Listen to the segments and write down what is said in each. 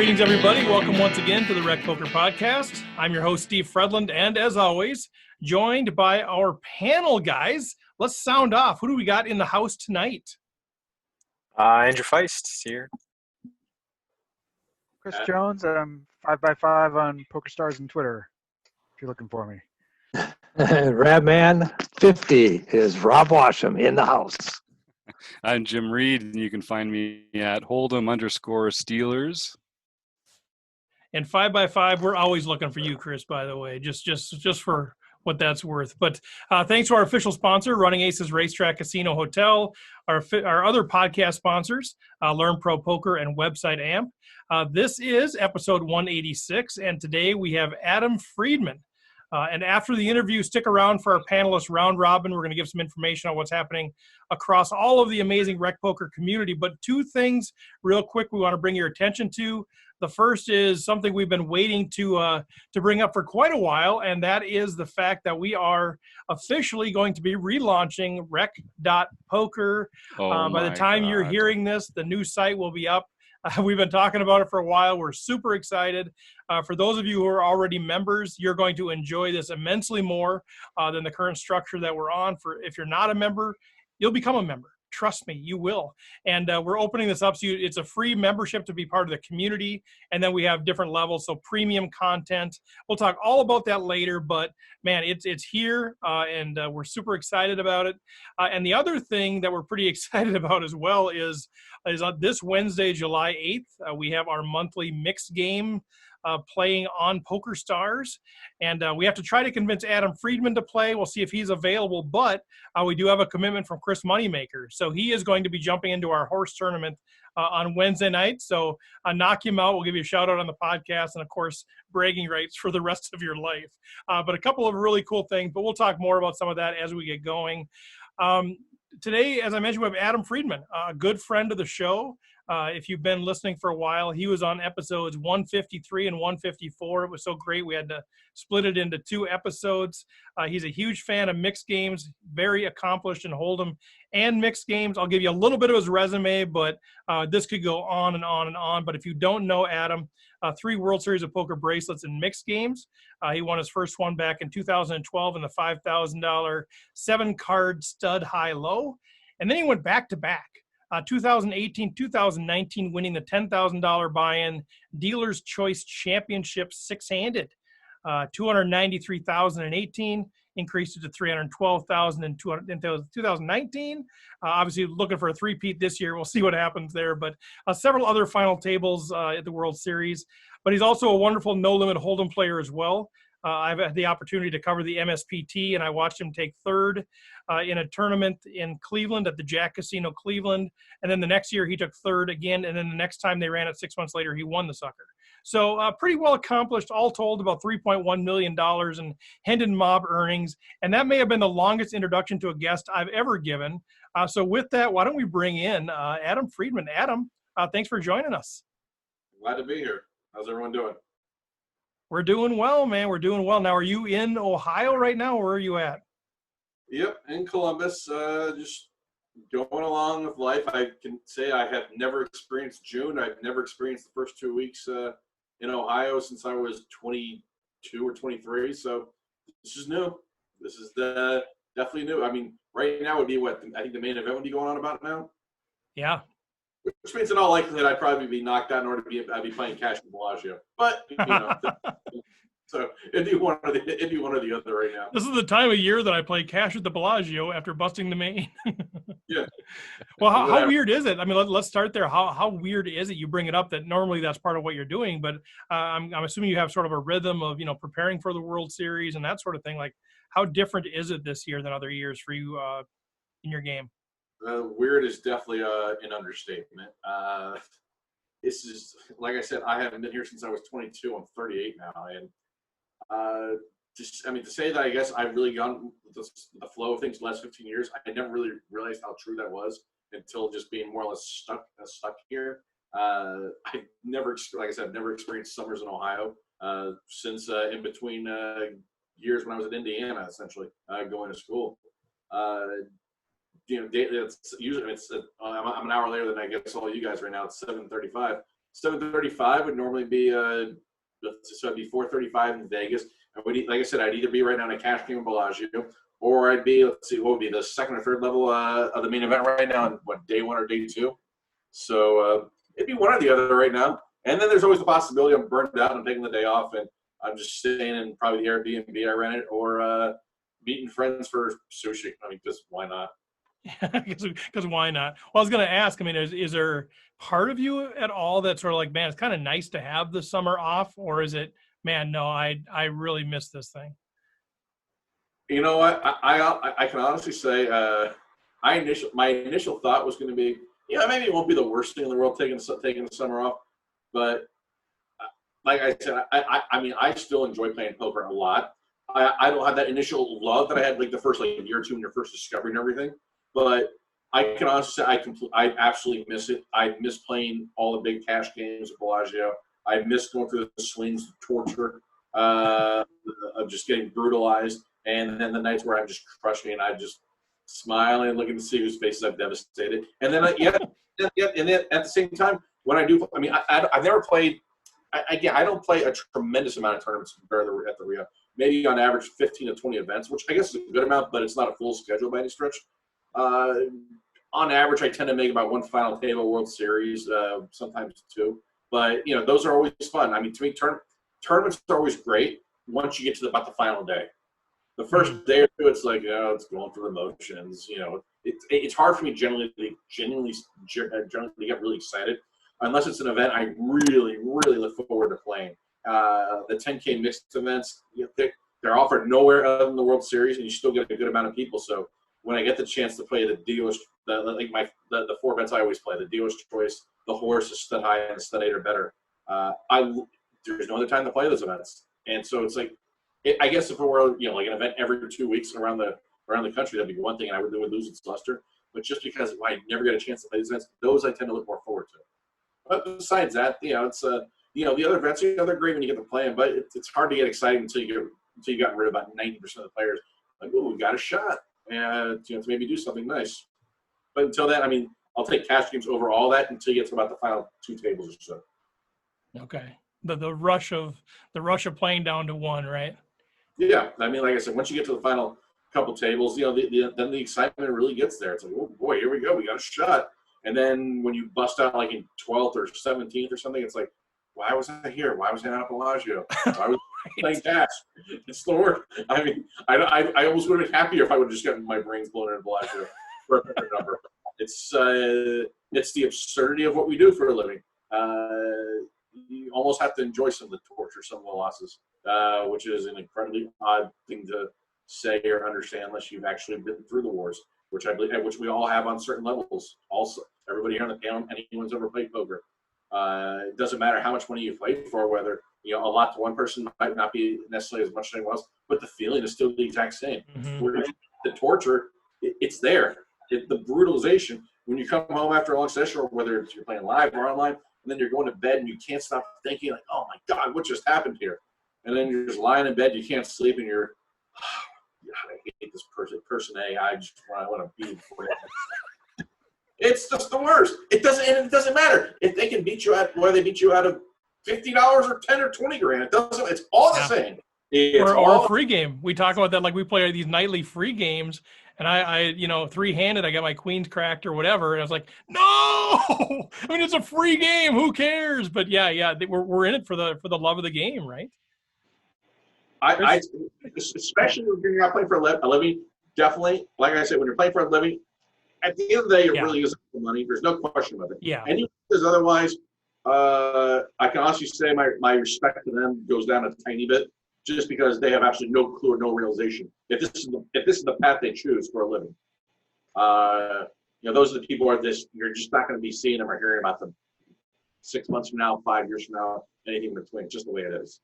Greetings, everybody. Welcome once again to the RecPoker podcast. I'm your host, Steve Fredlund, and as always, joined by our panel guys. Let's sound off. Who do we got in the house tonight? Andrew Feist is here. Chris Jones, I'm 5x5 on PokerStars and Twitter, if you're looking for me. Radman 50 is Rob Washam in the house. I'm Jim Reid, and you can find me at Hold'em_Steelers. And 5x5, we're always looking for you, Chris, by the way, just for what that's worth. But thanks to our official sponsor, Running Aces Racetrack Casino Hotel, our other podcast sponsors, Learn Pro Poker and Website Amp. This is episode 186, and today we have Adam Friedman. And after the interview, stick around for our panelist round robin. We're going to give some information on what's happening across all of the amazing RecPoker community. But two things real quick we want to bring your attention to. The first is something we've been waiting to bring up for quite a while, and that is the fact that we are officially going to be relaunching rec.poker. By the time you're hearing this, the new site will be up. We've been talking about it for a while. We're super excited. For those of you who are already members, you're going to enjoy this immensely more than the current structure that we're on. If you're not a member, you'll become a member. Trust me, you will. And we're opening this up so it's a free membership to be part of the community. And then we have different levels, so premium content. We'll talk all about that later, but man, it's here, and we're super excited about it. And the other thing that we're pretty excited about as well is on this Wednesday, July 8th, we have our monthly mixed game playing on PokerStars, and we have to try to convince Adam Friedman to play. We'll see if he's available, but we do have a commitment from Chris Moneymaker, so he is going to be jumping into our horse tournament on Wednesday night. So knock him out. We'll give you a shout out on the podcast, and of course bragging rights for the rest of your life. But a couple of really cool things, but we'll talk more about some of that as we get going. Today, as I mentioned, we have Adam Friedman, a good friend of the show. If you've been listening for a while, he was on episodes 153 and 154. It was so great, we had to split it into two episodes. He's a huge fan of mixed games, very accomplished in Hold'em and mixed games. I'll give you a little bit of his resume, but this could go on and on and on. But if you don't know Adam, 3 World Series of Poker bracelets in mixed games. He won his first one back in 2012 in the $5,000 7-card stud high-low. And then he went back-to-back. 2018, 2019, winning the $10,000 buy-in Dealer's Choice Championship 6-handed. 293,018, increased it to 312,000 in 2019. Obviously looking for a three-peat this year. We'll see what happens there, but several other final tables at the World Series. But he's also a wonderful no-limit Hold'em player as well. I've had the opportunity to cover the MSPT, and I watched him take third in a tournament in Cleveland at the Jack Casino Cleveland. And then the next year he took third again, and then the next time they ran it 6 months later, he won the sucker. So pretty well accomplished, all told about $3.1 million in Hendon Mob earnings. And that may have been the longest introduction to a guest I've ever given. So with that, why don't we bring in Adam Friedman. Adam, thanks for joining us. Glad to be here. How's everyone doing? We're doing well, man. We're doing well. Now, are you in Ohio right now, or where are you at? Yep, in Columbus, just going along with life. I can say I have never experienced June. I've never experienced the first 2 weeks in Ohio since I was 22 or 23. So this is new. This is definitely new. I mean, right now would be what I think the main event would be going on about now. Yeah. Which means in all likelihood I'd probably be knocked out in order to be I'd be playing cash in Bellagio. But you know, so it'd be one or the other right now. This is the time of year that I play cash at the Bellagio after busting the main. Yeah. Well, how weird is it? I mean, let's start there. How weird is it? You bring it up that normally that's part of what you're doing, but I'm assuming you have sort of a rhythm of preparing for the World Series and that sort of thing. Like, how different is it this year than other years for you in your game? Weird is definitely an understatement. This is, like I said, I haven't been here since I was 22. I'm 38 now, and to say that I guess I've really gone with the flow of things the last 15 years. I never really realized how true that was until just being more or less stuck here. I never, like I said, never experienced summers in Ohio since in between years when I was in Indiana, essentially going to school. It's usually I'm an hour later than I guess all you guys right now. It's 7:35. 735 would normally be so it'd be 435 in Vegas. Like I said, I'd either be right now in a cash game in Bellagio, or I'd be, let's see, what would be the second or third level of the main event right now, on what, day 1 or day 2. So it'd be one or the other right now. And then there's always the possibility I'm burned out and I'm taking the day off and I'm just staying in probably the Airbnb I rented, or meeting friends for sushi. I mean, just why not? Because why not? Well, I was going to ask, I mean, is there part of you at all that's sort of like, man, it's kind of nice to have the summer off, or is it, man, no, I really miss this thing? You know what? I can honestly say my initial thought was going to be, yeah, maybe it won't be the worst thing in the world taking the summer off, but like I said, I mean, I still enjoy playing poker a lot. I don't have that initial love that I had like the first year or two when you're first discovering everything, but I can honestly say I absolutely miss it. I miss playing all the big cash games at Bellagio. I miss going through the swings, the torture of just getting brutalized, and then the nights where I'm just crushing and I'm just smiling and looking to see whose faces I've devastated. And then and then at the same time, when I do, I mean, I've never played. Again, I don't play a tremendous amount of tournaments compared to at the Rio. Maybe on average 15 to 20 events, which I guess is a good amount, but it's not a full schedule by any stretch. On average, I tend to make about one final table World Series, sometimes 2. But, you know, those are always fun. I mean, to me, tournaments are always great once you get to about the final day. The first day or two, it's like, it's going through the motions. You know, it's hard for me generally to get really excited. Unless it's an event I really, really look forward to playing. The 10K mixed events, they're offered nowhere other than the World Series, and you still get a good amount of people. So when I get the chance to play the dealer's, the 4 events I always play, the dealer's choice, the horse, the stud high, and the stud 8 or better, there's no other time to play those events. And so it's like, I guess if it were like an event every 2 weeks around the country, that'd be one thing, and it would lose its luster. But just because I never get a chance to play these events, those I tend to look more forward to. But besides that, it's the other events, they're great when you get to play them, but it's hard to get excited until you got rid of about 90% of the players. Like, oh, we got a shot, and to maybe do something nice. But until then, I mean, I'll take cash games over all that until you get to about the final 2 tables or so. Okay, the rush of playing down to 1, right? Yeah, I mean, like I said, once you get to the final couple tables, then the excitement really gets there. It's like, oh boy, here we go, we got a shot. And then when you bust out like in 12th or 17th or something, it's like, why was I here? Why was I at Bellagio? Why was I playing cash? It's the worst. I mean, I almost would have been happier if I would have just gotten my brains blown in Bellagio for a better number. It's the absurdity of what we do for a living. You almost have to enjoy some of the torture, some of the losses, which is an incredibly odd thing to say or understand unless you've actually been through the wars, which I believe, which we all have on certain levels. Also, everybody here on the panel, anyone's ever played poker. It doesn't matter how much money you played for, whether a lot to one person might not be necessarily as much as anyone else, but the feeling is still the exact same. Where the torture, it's there. The brutalization, when you come home after a long session, or whether it's you're playing live or online, and then you're going to bed and you can't stop thinking, like, oh my God, what just happened here? And then you're just lying in bed, you can't sleep, and you're, God, I hate this person A. I want to beat him for it. It's just the worst. It doesn't matter if they can beat you out, whether they beat you out of $50 or 10 or 20 grand. It doesn't. It's all the same. Or a free game. We talk about that, like we play these nightly free games, and I 3-handed, I got my queens cracked or whatever, and I was like, no! I mean, it's a free game. Who cares? But yeah, we're in it for the love of the game, right? I especially when you're not playing for a living, definitely, like I said, when you're playing for a living, at the end of the day, it really is for money. There's no question about it. Yeah. Anyone who says otherwise, I can honestly say my respect to them goes down a tiny bit, just because they have absolutely no clue or no realization if this is the path they choose for a living. Those are the people you're just not going to be seeing them or hearing about them 6 months from now, 5 years from now, anything in between, just the way it is.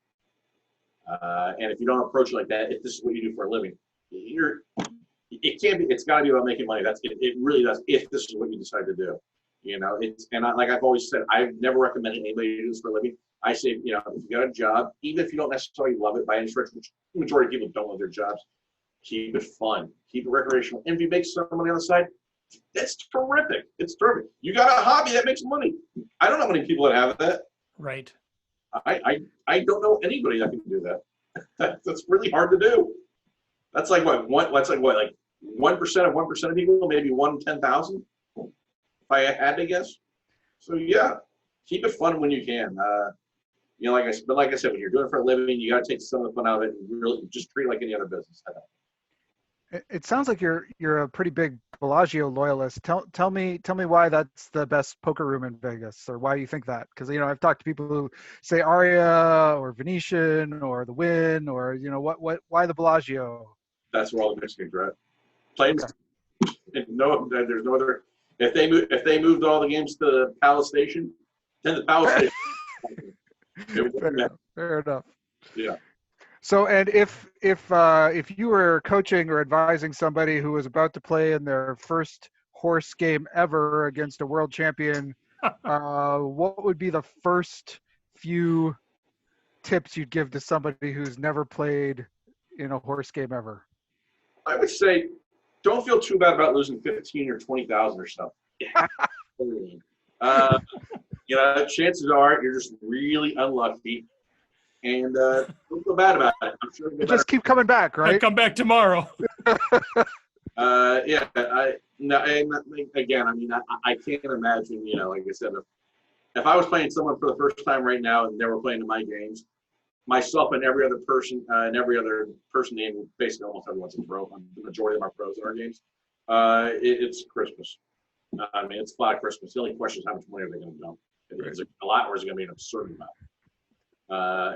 And if you don't approach it like that, if this is what you do for a living, it's got to be about making money. It really does. If this is what you decide to do, like I've always said, I've never recommended anybody to do this for a living. I say, if you got a job, even if you don't necessarily love it by any stretch, which the majority of people don't love their jobs, keep it fun, keep it recreational. And if you make some money on the side, That's terrific. It's terrific. You got a hobby that makes money. I don't know many people that have that. Right. I don't know anybody that can do that. That's really hard to do. That's like what? That's like what? Like 1% of 1% of people, maybe 1 in 10,000. If I had to guess. So yeah, keep it fun when you can. Like I said, when you're doing it for a living, you got to take some of the fun out of it and really just treat it like any other business. It sounds like you're a pretty big Bellagio loyalist. Tell me why that's the best poker room in Vegas, or why you think that? Because I've talked to people who say Aria or Venetian or the Wynn, or why the Bellagio? That's where all the Mexicans are at. Planes. Okay. No, there's no other. If they moved all the games to the Palace Station, then the Palace Station. Fair enough. Yeah. So, and if you were coaching or advising somebody who was about to play in their first horse game ever against a world champion, what would be the first few tips you'd give to somebody who's never played in a horse game ever? I would say, don't feel too bad about losing 15 or 20,000 or something. Chances are you're just really unlucky. And don't feel bad about it. I'm sure you'll just keep coming back, right? I'll come back tomorrow. Yeah. I can't imagine. Like I said, if I was playing someone for the first time right now and they were playing in my games, myself and every other person named basically almost everyone's a pro. The majority of our pros in our games. It's Christmas. It's flat Christmas. The only question is how much money are they going to dump? Is it a lot, or is it going to be an absurd amount?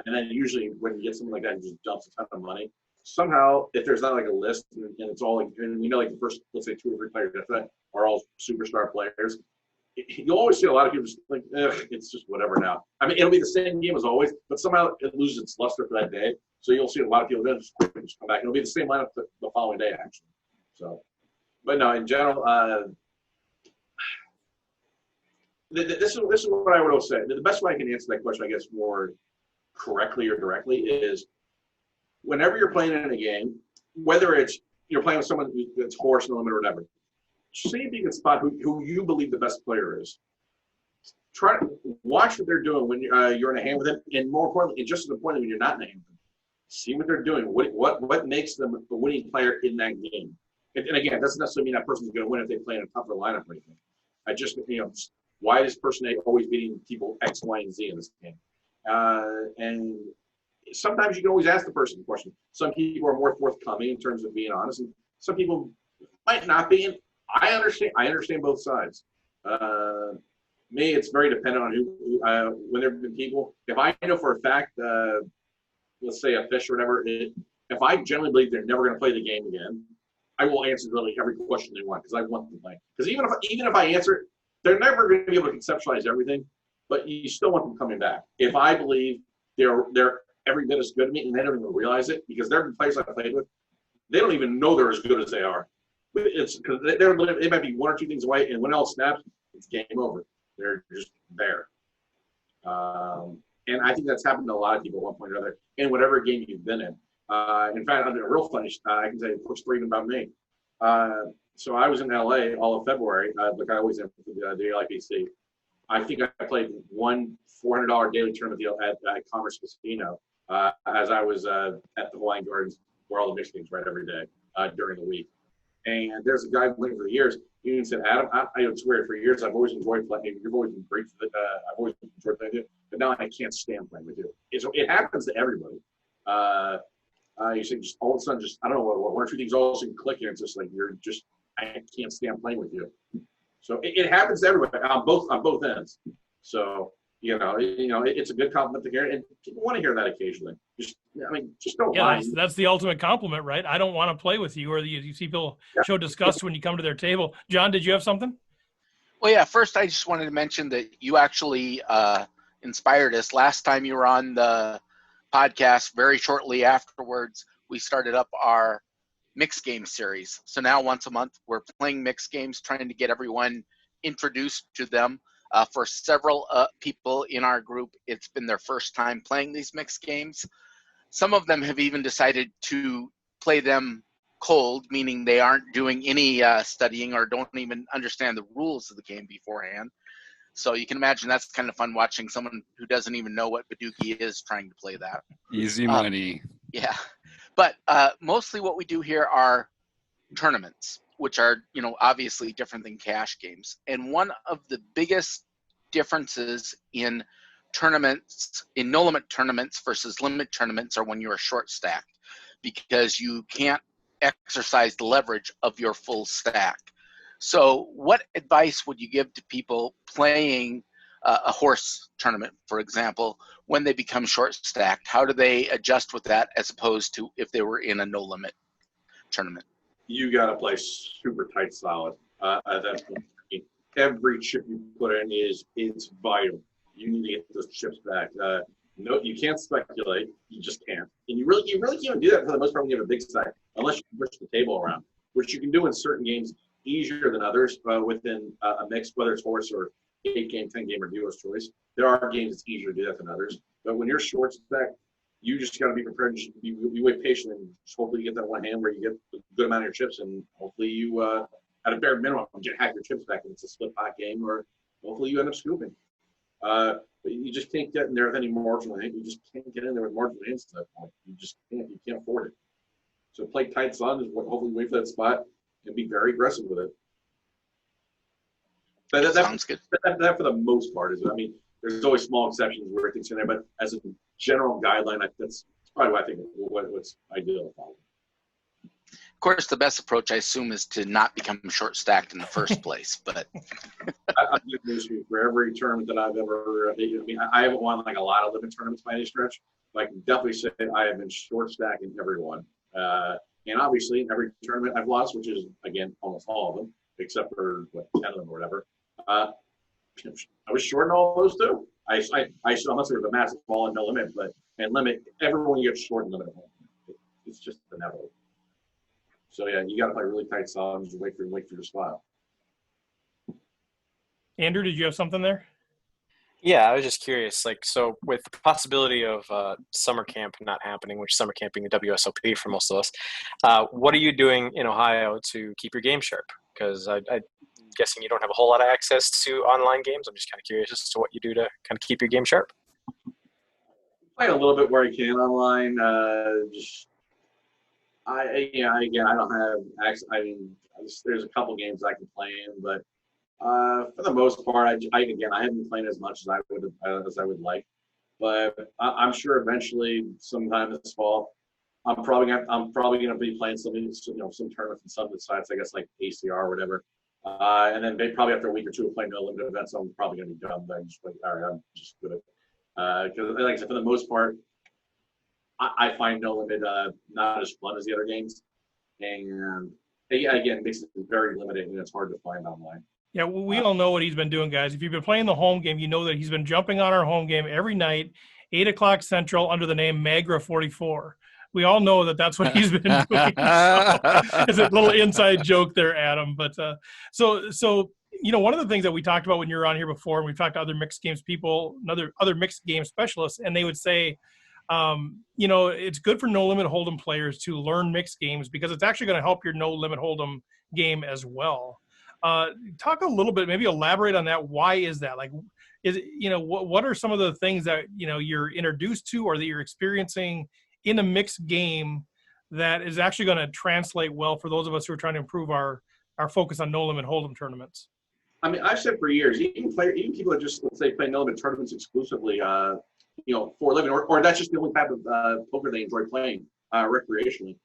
And then usually when you get something like that, you just dumps a ton of money. Somehow, if there's not like a list and it's all like, and like the first, let's say 2 or 3 players that are all superstar players, you'll always see a lot of people just like, it's just whatever now. It'll be the same game as always, but somehow it loses its luster for that day. So you'll see a lot of people just come back. It'll be the same lineup the following day, actually. So, but no, in general, this is what I would always say. The best way I can answer that question, I guess, more correctly or directly, is whenever you're playing in a game, whether it's you're playing with someone that's horse, no limit, or whatever, see if you can spot who you believe the best player is. Try to watch what they're doing when you're in a hand with them, and more importantly, and just to the point when you're not in a hand with them, see what they're doing. What makes them a winning player in that game? And again, it doesn't necessarily mean that person's going to win if they play in a tougher lineup or anything. I just why is person A always beating people X, Y, and Z in this game? And sometimes you can always ask the person the question. Some people are more forthcoming in terms of being honest, and some people might not be. And I understand both sides. Me, it's very dependent on who when there have been people. If I know for a fact, let's say a fish or whatever, if I generally believe they're never going to play the game again, I will answer really every question they want because I want them to play. Because even if I answer it, they're never going to be able to conceptualize everything, but you still want them coming back. If I believe they're every bit as good as me and they don't even realize it, because there have been players I played with, they don't even know they're as good as they are. It's because they might be 1 or 2 things away, and when it all snaps, it's game over. They're just there. And I think that's happened to a lot of people at one point or another in whatever game you've been in. In fact, I'm a real funny, I can say a quick story about me. So I was in LA all of February, like I always am for the LIPC. I think I played one $400 daily tournament deal at Commerce Casino as I was at the Hawaiian Gardens, where all the mixed games right every day during the week. And there's a guy who played for years. He even said, Adam, I swear for years I've always enjoyed playing. You've always been great for I've always enjoyed playing you, but now I can't stand playing with you. It happens to everybody. You say just all of a sudden, just I don't know what 1 or 2 things all of a sudden click, and it's just like I can't stand playing with you. So it happens to everybody on both ends. So it's a good compliment to hear, and people want to hear that occasionally. Just don't lie. That's the ultimate compliment, right? I don't want to play with you, or you see people show disgust when you come to their table. John, did you have something? Well, yeah. First, I just wanted to mention that you actually inspired us. Last time you were on the podcast, very shortly afterwards, we started up our mixed game series. So now once a month, we're playing mixed games, trying to get everyone introduced to them. For several people in our group, it's been their first time playing these mixed games. Some of them have even decided to play them cold, meaning they aren't doing any studying or don't even understand the rules of the game beforehand. So you can imagine that's kind of fun watching someone who doesn't even know what Badugi is trying to play that. Easy money. Yeah. But mostly what we do here are tournaments, which are, obviously different than cash games. And one of the biggest differences in tournaments, in no limit tournaments versus limit tournaments, are when you are short stacked, because you can't exercise the leverage of your full stack. So what advice would you give to people playing a horse tournament, for example, when they become short stacked? How do they adjust with that as opposed to if they were in a no limit tournament? You got to play super tight solid. At that point, every chip you put in it's vital. You need to get those chips back. No, you can't speculate. You just can't. And you really can't do that for the most part when you have a big stack, unless you push the table around, which you can do in certain games easier than others within a mix, whether it's horse or 8-game, 10-game, or dealer's choice. There are games it's easier to do that than others. But when you're short stack, you just got to be prepared. You wait patiently and just hopefully you get that one hand where you get a good amount of your chips, and hopefully you, at a bare minimum, get half your chips back if it's a split pot game, or hopefully you end up scooping. But you just can't get in there with any marginal hit. You just can't get in there with marginal hits to that point. You just can't. You can't afford it. So play tight solid. Hopefully wait for that spot and be very aggressive with it. That Sounds good. That for the most part is. I mean, there's always small exceptions where things in there, but as a general guideline, that's probably what I think what's ideal. Of course, the best approach, I assume, is to not become short stacked in the first place. But I've been this for every tournament that I've ever. I haven't won like a lot of limit tournaments by any stretch, but I can definitely say I have been short stacked in every one. And obviously, in every tournament I've lost, which is again almost all of them, except for 10 of them or whatever. I was short in all those too. I unless there was a massive fall and no limit, and limit, everyone gets short in limit. It's just inevitable. So yeah, you got to play really tight solid and just wait for your spot. Andrew, did you have something there? Yeah, I was just curious. So with the possibility of summer camp not happening, which summer camp being the WSOP for most of us, what are you doing in Ohio to keep your game sharp? Because I'm guessing you don't have a whole lot of access to online games. I'm just kind of curious as to what you do to kind of keep your game sharp. Play a little bit where I can online. I don't have access. I mean, there's a couple games I can play in, but for the most part, I haven't been playing as much as I would like. But I'm sure eventually, sometime this fall, I'm probably gonna be playing some tournaments and some sites, I guess like ACR or whatever. And then probably after a week or two of playing no limit events, I'm probably gonna be done. But I'm just like, all right, I'm just good at it. Because like I said, for the most part, I find no limit not as fun as the other games, and again, it makes it very limited and it's hard to find online. Yeah, we all know what he's been doing, guys. If you've been playing the home game, you know that he's been jumping on our home game every night, 8 o'clock Central, under the name Magra 44. We all know that that's what he's been doing. So, it's a little inside joke there, Adam. But so one of the things that we talked about when you were on here before, and we've talked to other mixed games people, other mixed game specialists, and they would say, it's good for no limit hold'em players to learn mixed games because it's actually going to help your no limit hold'em game as well. Talk a little bit, maybe elaborate on that. Why is that? Like, what are some of the things that, you're introduced to or that you're experiencing in a mixed game that is actually going to translate well for those of us who are trying to improve our focus on no limit hold'em tournaments? I mean, I've said for years, even people that just, let's say, play no limit tournaments exclusively, for a living, or that's just the only type of poker they enjoy playing recreationally.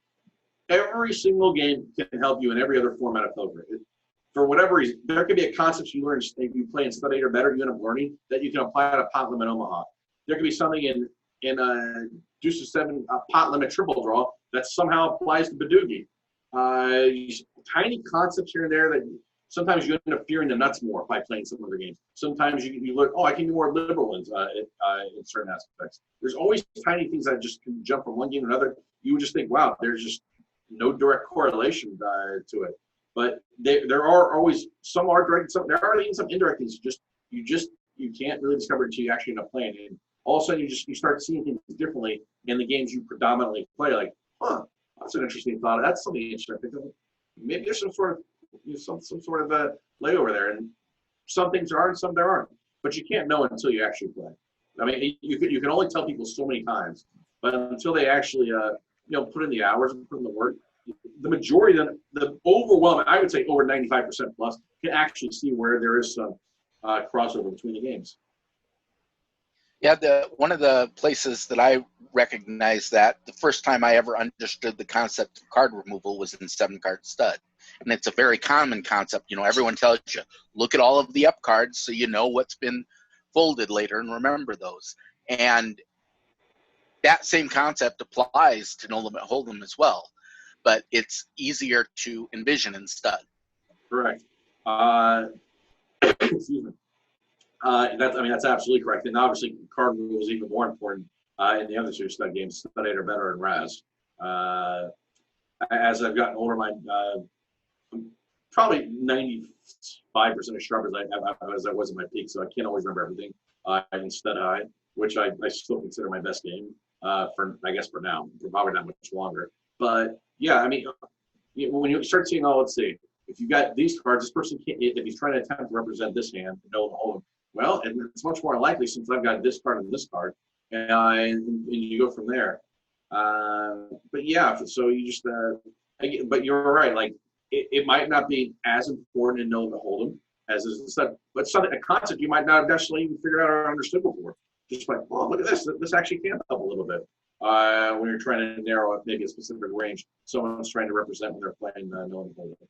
Every single game can help you in every other format of poker. For whatever reason, there could be a concept you learn if you play in Stud 8 or better, you end up learning that you can apply to pot limit Omaha. There could be something in a Deuce of 7 pot limit triple draw that somehow applies to Badugi. Tiny concepts here and there that sometimes you end up fearing the nuts more by playing some other games. Sometimes you learn, I can be more liberal in certain aspects. There's always tiny things that just can jump from one game to another. You would just think, wow, there's just no direct correlation to it. But there are always some are direct, there are even some indirect things. You can't really discover until you actually end up playing. And all of a sudden you start seeing things differently in the games you predominantly play. Like, that's an interesting thought. That's something interesting. I think maybe there's some sort of some sort of a layover there, and some things there are and some there aren't. But you can't know until you actually play. I mean, you can only tell people so many times, but until they actually put in the hours and put in the work, the majority, the overwhelming, I would say over 95% plus, can actually see where there is some crossover between the games. Yeah, one of the places that I recognized that the first time I ever understood the concept of card removal was in 7-card stud. And it's a very common concept. You know, everyone tells you, look at all of the up cards so you know what's been folded later and remember those. And that same concept applies to No Limit Hold'em as well, but it's easier to envision in stud. Correct. Excuse me. That's absolutely correct. And obviously, card removal is even more important in the other two stud games, Stud 8 or better and Raz. As I've gotten older, I'm probably 95% as sharp as I was at my peak, so I can't always remember everything in Stud High, which I still consider my best game for now, for probably not much longer. But yeah, I mean, when you start seeing, let's see, if you got these cards, this person can't, if he's trying to attempt to represent this hand, well, and it's much more likely since I've got this card and this card, and you go from there. But yeah, so you just, but you're right, like, it might not be as important in No Limit Hold'em as is the stud, but a concept you might not have necessarily even figured out or understood before. Just like, oh, look at this. This actually can help a little bit when you're trying to narrow up maybe a specific range someone's trying to represent when they're playing No Limit Hold'em.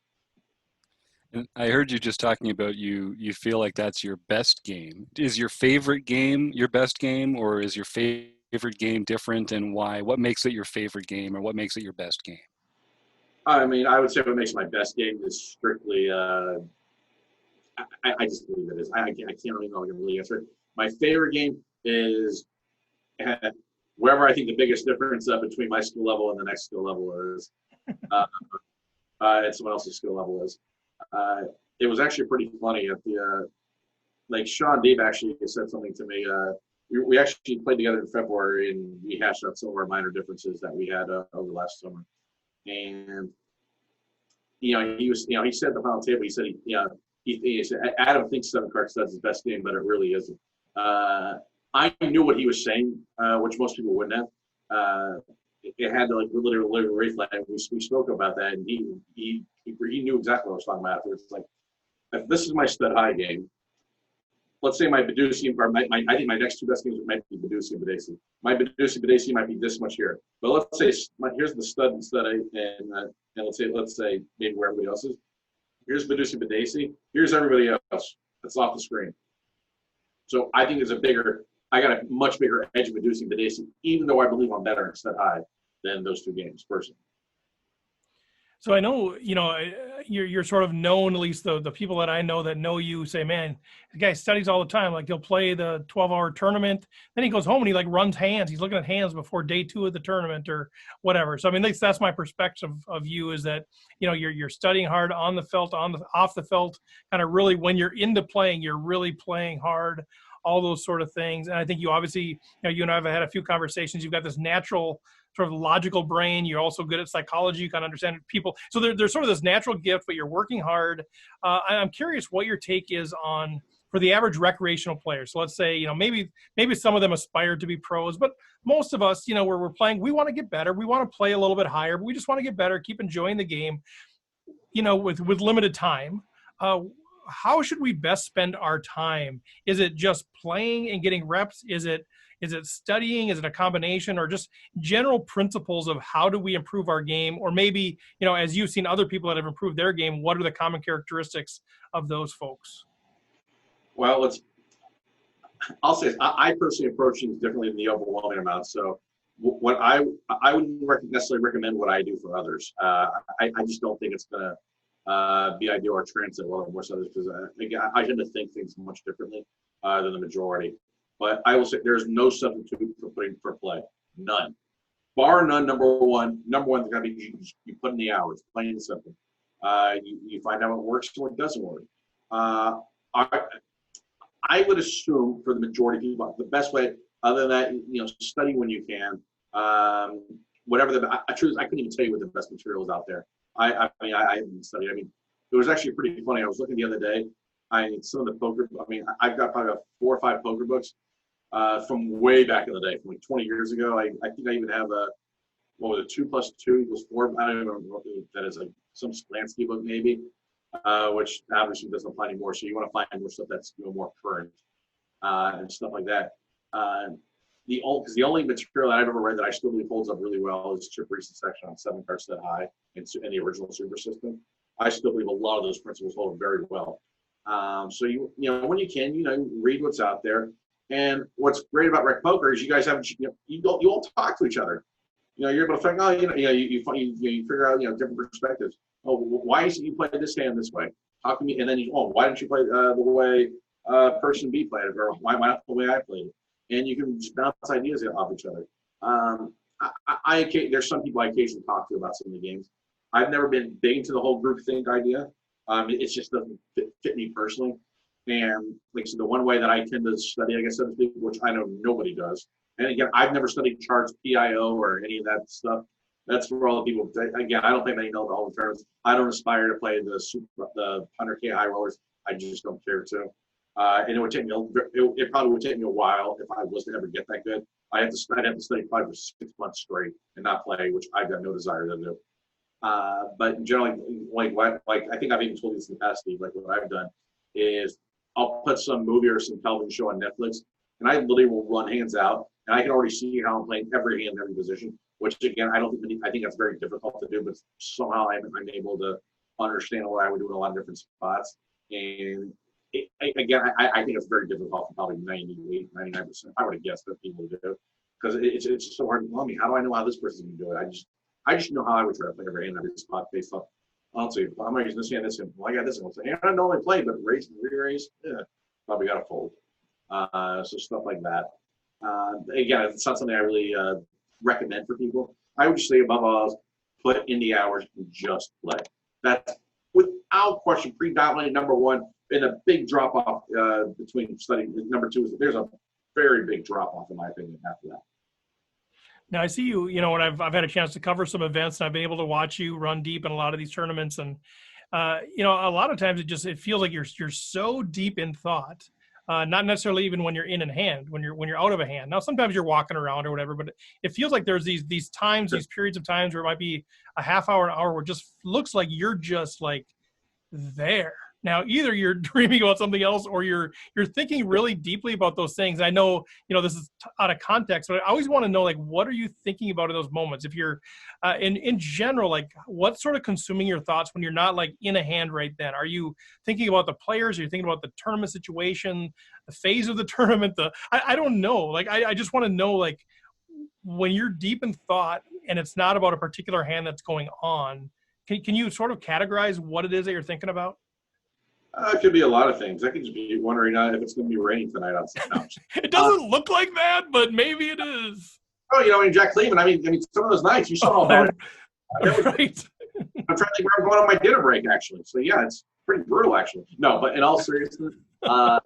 And I heard you just talking about you feel like that's your best game. Is your favorite game your best game, or is your favorite game different, and why? What makes it your favorite game, or what makes it your best game? I mean, I would say what makes my best game is strictly, I just believe it is. I can't really know how to really answer it. My favorite game is wherever I think the biggest difference between my skill level and the next skill level is, and someone else's skill level is. It was actually pretty funny at the, like Sean Deeb actually said something to me. We actually played together in February and we hashed out some of our minor differences that we had over last summer. And, he said at the final table, he said, he said, Adam thinks 7-card stud's his best game, but it really isn't. I knew what he was saying, which most people wouldn't have. It had to literally reflect. We spoke about that, and he knew exactly what I was talking about. It's like, if this is my stud high game, let's say my Badusi, or I think my next two best games might be Badusi and Badesi. My Badusi Badesi might be this much here, but let's say here's the stud and stud 8, and let's say maybe where everybody else is. Here's Badusi Badesi. Here's everybody else that's off the screen. So I think I got a much bigger edge of Badusi and Badesi, even though I believe I'm better in stud high than those two games personally. So I know, you're sort of known, at least the people that I know that know you say, man, the guy studies all the time. Like he'll play the 12-hour tournament, then he goes home and he runs hands. He's looking at hands before day 2 of the tournament or whatever. So I mean, that's my perspective of you, is that, you're studying hard on the felt, off the felt, kind of really when you're into playing, you're really playing hard, all those sort of things. And I think you obviously, you and I have had a few conversations. You've got this natural sort of logical brain. You're also good at psychology. You kind of understand people. So there's sort of this natural gift, but you're working hard. I'm curious what your take is on, for the average recreational player. So let's say, maybe some of them aspire to be pros, but most of us, where we're playing, we want to get better. We want to play a little bit higher, but we just want to get better, keep enjoying the game, with limited time. How should we best spend our time? Is it just playing and getting reps? Is it studying? Is it a combination, or just general principles of how do we improve our game? Or maybe, as you've seen other people that have improved their game, what are the common characteristics of those folks? Well, I'll say I personally approach things differently than the overwhelming amount. So what I wouldn't necessarily recommend what I do for others. I just don't think it's going to be ideal or translate well to most others, because I tend to think things much differently than the majority. But I will say there's no substitute for play. None. Bar none, number one is got to be you put in the hours, plain and simple. You find out what works and what doesn't work. I would assume for the majority of people, the best way, other than that, study when you can. whatever I couldn't even tell you what the best material is out there. I mean, I haven't studied. I mean, it was actually pretty funny. I was looking the other day. Some of the poker. I mean, I've got probably 4 or 5 poker books from way back in the day, from like 20 years ago. I think I even have what was it, 2 + 2 = 4. I don't even remember what that is, like some Slansky book maybe, which obviously doesn't apply anymore. So you want to find more stuff that's more current and stuff like that. The only material that I've ever read that I still believe holds up really well is Chip Reese's section on 7 card set high in the original Super System. I still believe a lot of those principles hold up very well. So you know when you can, read what's out there. And what's great about RecPoker is you guys have you all talk to each other. You're able to figure out you figure out different perspectives. Oh, why is it you play this hand this way? How come you? And then why didn't you play the way person B played it, or why not the way I played it? And you can just bounce ideas off each other. There's some people I occasionally talk to about some of the games. I've never been big into the whole groupthink idea. It just doesn't fit me personally. And like so, the one way that I tend to study, I guess, so to speak, which I know nobody does. And again, I've never studied charts, PIO, or any of that stuff. That's for all the people. Again, I don't think they know all the terms. I don't aspire to play the 100K high rollers. I just don't care to. And it would take me. It probably would take me a while if I was to ever get that good. I'd have to study probably for 6 months straight and not play, which I've got no desire to do. But generally, like I think I've even told you this in the past, Steve. Like what I've done is I'll put some movie or some television show on Netflix, and I literally will run hands out, and I can already see how I'm playing every hand, every position. Which again, I think that's very difficult to do, but somehow I'm able to understand what I would do in a lot of different spots. And I think it's very difficult for probably 98, 99%. I would have guessed that people do, because it's so hard to tell me. How do I know how this person's gonna do it? I just know how I would try to play every hand, every spot based off. I'll say, well, I'm not using this hand, this hand. Well, I got this one. So, I don't normally play, but race and re-race, probably got to fold. So stuff like that. Again, it's not something I really recommend for people. I would just say above all, put in the hours and just play. That's without question predominantly number one. And a big drop off between studying. Number two is there's a very big drop off in my opinion after that. Now I see you, when I've had a chance to cover some events and I've been able to watch you run deep in a lot of these tournaments. And, a lot of times it feels like you're so deep in thought, not necessarily even when you're in hand, when you're out of a hand. Now, sometimes you're walking around or whatever, but it feels like there's these times, these periods of times where it might be a half hour, an hour, where it just looks like you're just like there. Now, either you're dreaming about something else or you're thinking really deeply about those things. I know, this is out of context, but I always want to know, like, what are you thinking about in those moments? If you're, in general, like, what's sort of consuming your thoughts when you're not, like, in a hand right then? Are you thinking about the players? Are you thinking about the tournament situation, the phase of the tournament? I don't know. Like, I just want to know, like, when you're deep in thought and it's not about a particular hand that's going on, can you sort of categorize what it is that you're thinking about? It could be a lot of things. I could just be wondering if it's going to be raining tonight on some couch. It doesn't look like that, but maybe it is. Oh, in Jack Cleveland, I mean, some of those nights you saw all that. Right. I'm trying to think where I'm going on my dinner break, actually. So yeah, it's pretty brutal, actually. No, but in all seriousness, I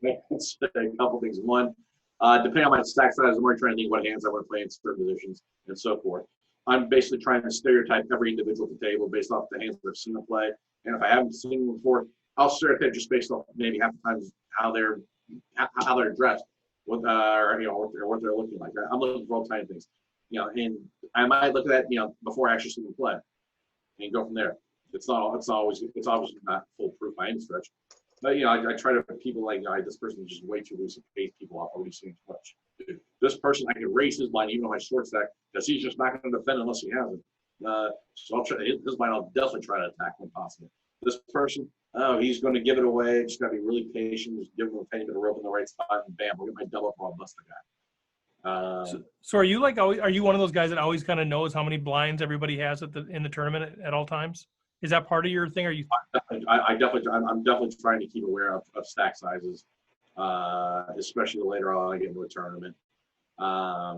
can say a couple things. One, depending on my stack size, I'm already trying to think what hands I want to play in certain positions and so forth. I'm basically trying to stereotype every individual at the table based off the hands that I've seen them play, and if I haven't seen them before, I'll stereotype just based off maybe half the times how they're dressed, what they're looking like. I'm looking for all kinds of things, and I might look at that, before I actually see them play, and go from there. It's obviously not foolproof by any stretch, but I try to put people like, this person is just way too loose and pays people off already seeing too much. This person, I can raise his line even on my short stack because he's just not going to defend unless he has it. So I'll try his line. I'll definitely try to attack when possible. This person, he's going to give it away. Just got to be really patient. Just give him a tiny bit of rope in the right spot, and bam, we'll get my double up or I'll bust the guy. So are you are you one of those guys that always kind of knows how many blinds everybody has in the tournament at all times? Is that part of your thing? Are you? I'm definitely trying to keep aware of stack sizes, especially later on I get into a tournament. I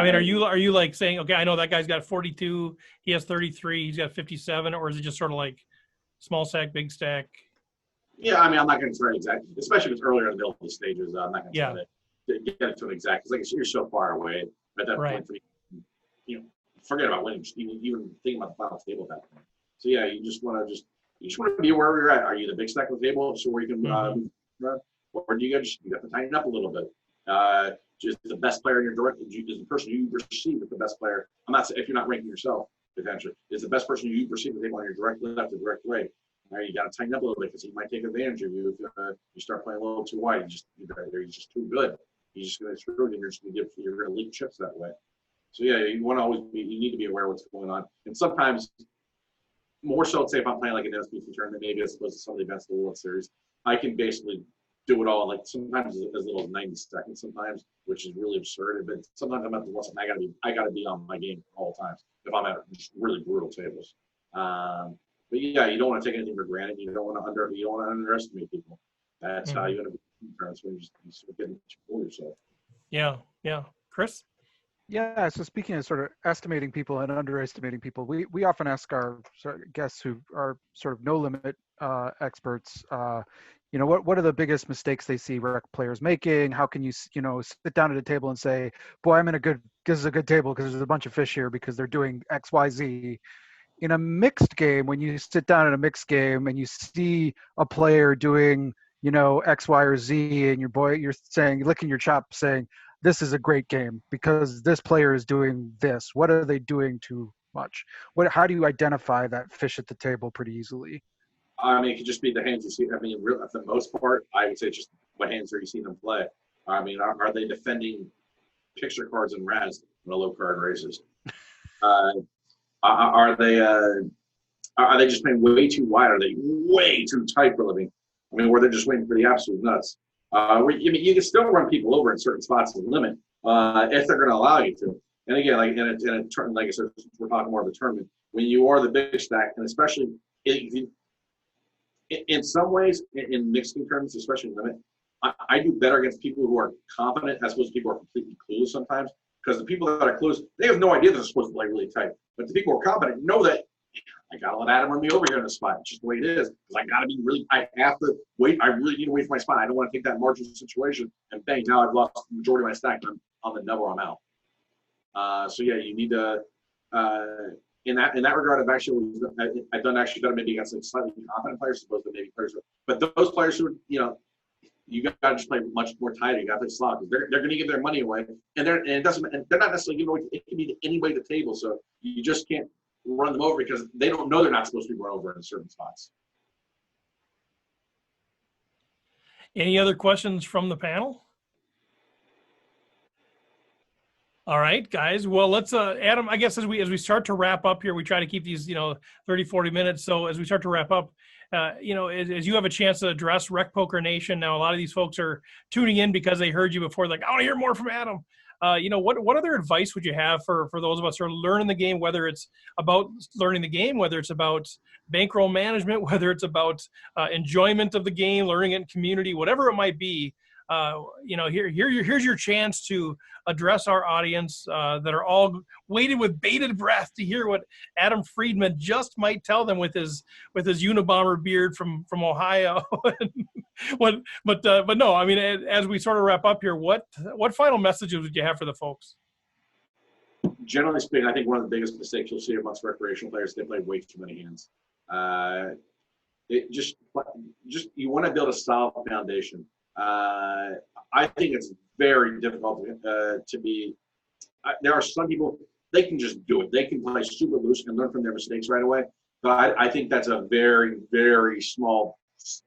mean, are you like saying, okay, I know that guy's got 42, he has 33, he's got 57, or is it just sort of like small stack, big stack? Yeah, I mean, I'm not going to try exactly, especially if it's earlier in the middle of the stages. I'm not going to try to get it to an exact, because you're so far away at that point. For forget about winning. Just even thinking about the final table at that point. So yeah, you just want to be wherever you're at. Are you the big stack of the table, so where you can, or do you have to tighten up a little bit? Just the best player in your direct is the person you perceive as the best player. I'm not saying if you're not ranking yourself potentially is the best person you perceive the table on your direct left or direct right. You got to tighten up a little bit because he might take advantage of you if you start playing a little too wide. You're just too good. He's just going to screw it, and you're going to leak chips that way. So yeah, you need to be aware of what's going on. And sometimes, more so, say if I'm playing like an SPC tournament, maybe as opposed to some of the events of the World Series, I can basically do it all like sometimes as little as 90 seconds sometimes, which is really absurd. But sometimes I'm at the Washam, I gotta be on my game all the times if I'm at just really brutal tables. But yeah, you don't want to take anything for granted. You don't want to underestimate people. That's how you're gonna be in terms when you sort of getting too full of yourself. Yeah. Chris? Yeah, so speaking of sort of estimating people and underestimating people, we often ask our guests who are sort of no limit experts, what are the biggest mistakes they see rec players making? How can you, sit down at a table and say, boy, this is a good table because there's a bunch of fish here because they're doing X, Y, Z. In a mixed game, when you sit down in a mixed game and you see a player doing, X, Y, or Z, and you're saying, licking your chops saying, this is a great game because this player is doing this. What are they doing too much? How do you identify that fish at the table pretty easily? I mean, it could just be the hands you see. I mean, for the most part, I would say just what hands are you seeing them play. I mean, are they defending picture cards and Raz in a low card races? Are they just playing way too wide? Are they way too tight for living? I mean, where they're just waiting for the absolute nuts. You can still run people over in certain spots of the limit if they're going to allow you to. And again, like in a tournament, like I said, we're talking more of a tournament. When you are the big stack, and especially in some ways, in mixing tournaments, especially limit, I do better against people who are competent as opposed to people who are completely clueless sometimes. Because the people that are clueless, they have no idea they're supposed to play really tight. But the people who are competent know that I got to let Adam run me over here in the spot. It's just the way it is. Because I got to be I have to wait. I really need to wait for my spot. I don't want to take that marginal situation and bang, now I've lost the majority of my stack. I'm on the double, I'm out. So yeah, you need to, in that regard, I've done maybe against like slightly competent players as opposed to maybe players. But those players who, you got to just play much more tighter. You got to play slot because they're going to give their money away, and they're not necessarily giving away. It can be to anybody at the table, so you just can't run them over because they don't know they're not supposed to be run over in certain spots. Any other questions from the panel? All right, guys. Well, let's, Adam, I guess as we start to wrap up here, we try to keep these, 30, 40 minutes. So as we start to wrap up, as you have a chance to address RecPoker Nation, now a lot of these folks are tuning in because they heard you before, like, I want to hear more from Adam. What other advice would you have for those of us who are learning the game, whether it's about learning the game, whether it's about bankroll management, whether it's about enjoyment of the game, learning it in community, whatever it might be. Here's your chance to address our audience that are all waiting with bated breath to hear what Adam Friedman just might tell them with his Unabomber beard from Ohio. but no, I mean, as we sort of wrap up here, what final messages would you have for the folks? Generally speaking, I think one of the biggest mistakes you'll see amongst recreational players, they play way too many hands. You want to build a solid foundation. I think it's very difficult to be. There are some people, they can just do it. They can play super loose and learn from their mistakes right away. But I think that's a very, very small,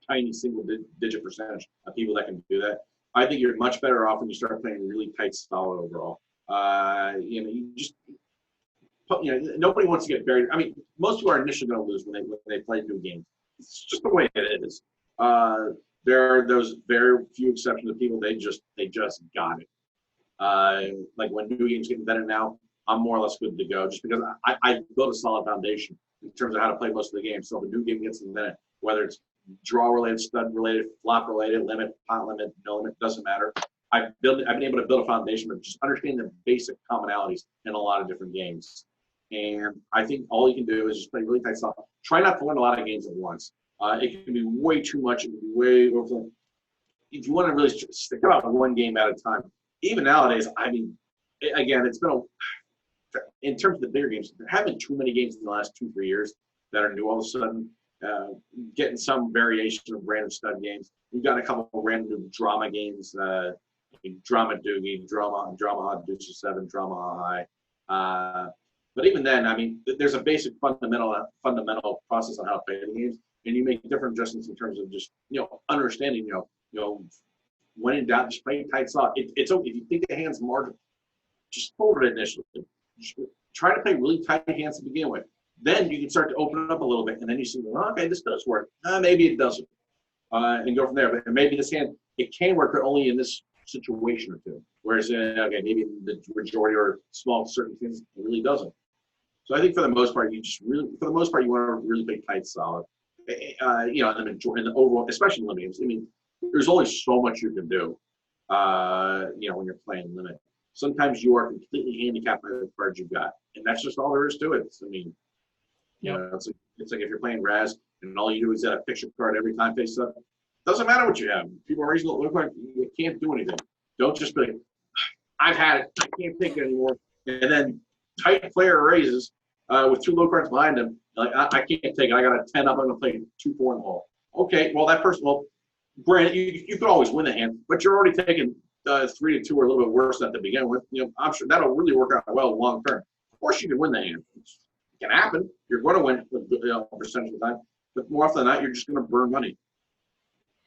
tiny single-digit percentage of people that can do that. I think you're much better off when you start playing really tight, solid overall. Nobody wants to get buried. I mean, most people are initially going to lose when they play new games. It's just the way it is. There are those very few exceptions of people, they just got it. Like when new games get better now, I'm more or less good to go just because I built a solid foundation in terms of how to play most of the game. So if a new game gets invented, whether it's draw related, stud related, flop related, limit, pot limit, no limit, doesn't matter. I've been able to build a foundation of just understanding the basic commonalities in a lot of different games. And I think all you can do is just play really tight stuff. Try not to learn a lot of games at once. It can be way too much. It can be way overflowing. If you want to really stick out one game at a time, even nowadays, I mean, again, it's been in terms of the bigger games, there haven't been too many games in the last 2-3 years that are new all of a sudden. Getting some variation of random stud games. We've got a couple of random new drama games, drama doogie, drama hot deuce 7, drama high. But even then, I mean, there's a basic fundamental process on how to play the games, and you make different adjustments in terms of just understanding. When in doubt, just play tight slot. It's okay if you think the hand's marginal, just fold it initially. Just try to play really tight hands to begin with. Then you can start to open it up a little bit, and then you see, okay, this does work. Maybe it doesn't, and go from there. But maybe this hand, it can work, but only in this situation or two. Whereas, okay, maybe the majority or small certain things, it really doesn't. So I think for the most part, you want to really play tight, solid. In the overall, especially in limit games. I mean, there's only so much you can do, when you're playing limit. Sometimes you are completely handicapped by the cards you've got, and that's just all there is to it. I mean, it's like if you're playing Raz and all you do is add a picture card every time face up. Doesn't matter what you have. People are raising it. Look like you can't do anything. Don't just be like, I've had it. I can't take it anymore. And then tight player raises with 2 low cards behind them. Like, I can't take it. I got a 10 up. I'm going to play 2-4 in the hole. Okay, well, that person, granted, you could always win the hand, but you're already taking 3-2 or a little bit worse than to begin with. I'm sure that'll really work out well long term. Of course, you can win the hand. It can happen. You're going to win a percentage of the time, but more often than not, you're just going to burn money,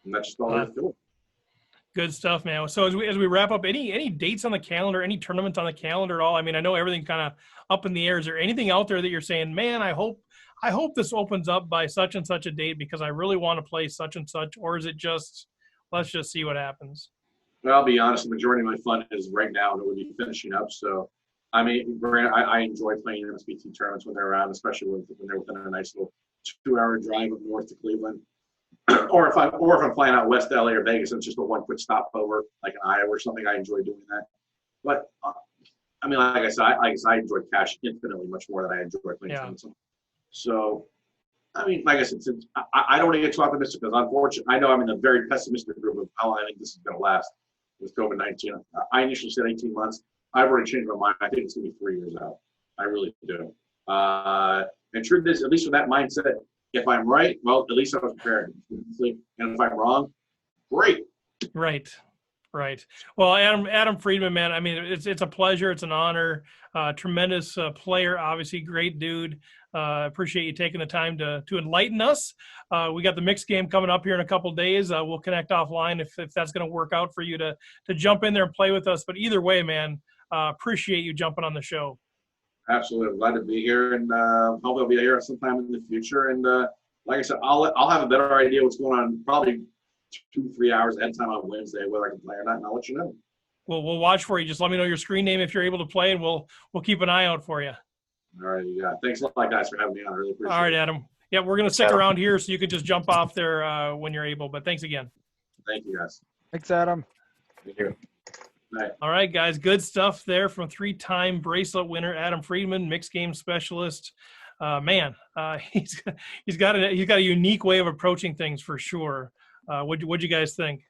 and that's just all there is to it. Good stuff, man. So as we wrap up, any dates on the calendar, any tournaments on the calendar at all? I mean, I know everything's kind of up in the air. Is there anything out there that you're saying, man, I hope this opens up by such and such a date because I really want to play such and such, or is it just let's just see what happens? Well, I'll be honest, the majority of my fun is right now, and it would be finishing up. So, I mean, I enjoy playing MSBT tournaments when they're around, especially when they're within a nice little 2-hour drive up north to Cleveland. or if I'm flying out west LA or Vegas, and it's just a one quick stopover, like an Iowa or something. I enjoy doing that. But I mean, like I said, I enjoy cash infinitely much more than I enjoy playing tournaments. So, I mean, like I said, since I don't want to get too optimistic because unfortunately, I know I'm in a very pessimistic group of how long I think this is going to last with COVID-19. I initially said 18 months. I've already changed my mind. I think it's going to be 3 years out. I really do. And truth is, at least with that mindset, if I'm right, well, at least I was prepared. And if I'm wrong, great. Right. Well, Adam Friedman, man, I mean, it's a pleasure. It's an honor. Tremendous player, obviously, great dude. Appreciate you taking the time to enlighten us. We got the mixed game coming up here in a couple of days. We'll connect offline if that's going to work out for you to jump in there and play with us. But either way, man, appreciate you jumping on the show. Absolutely. Glad to be here, and hope I'll be here sometime in the future. And like I said, I'll have a better idea what's going on probably 2-3 hours ahead of time on Wednesday, whether I can play or not, and I'll let you know. Well, we'll watch for you. Just let me know your screen name if you're able to play, and we'll keep an eye out for you. All right, yeah. Thanks a lot, guys, for having me on. I really appreciate it. All right, Adam. Yeah, we're going to stick around here so you can just jump off there when you're able. But thanks again. Thank you, guys. Thanks, Adam. Thank you. Bye. All right, guys. Good stuff there from 3-time bracelet winner Adam Friedman, mixed game specialist. He's got a unique way of approaching things for sure. What'd you guys think?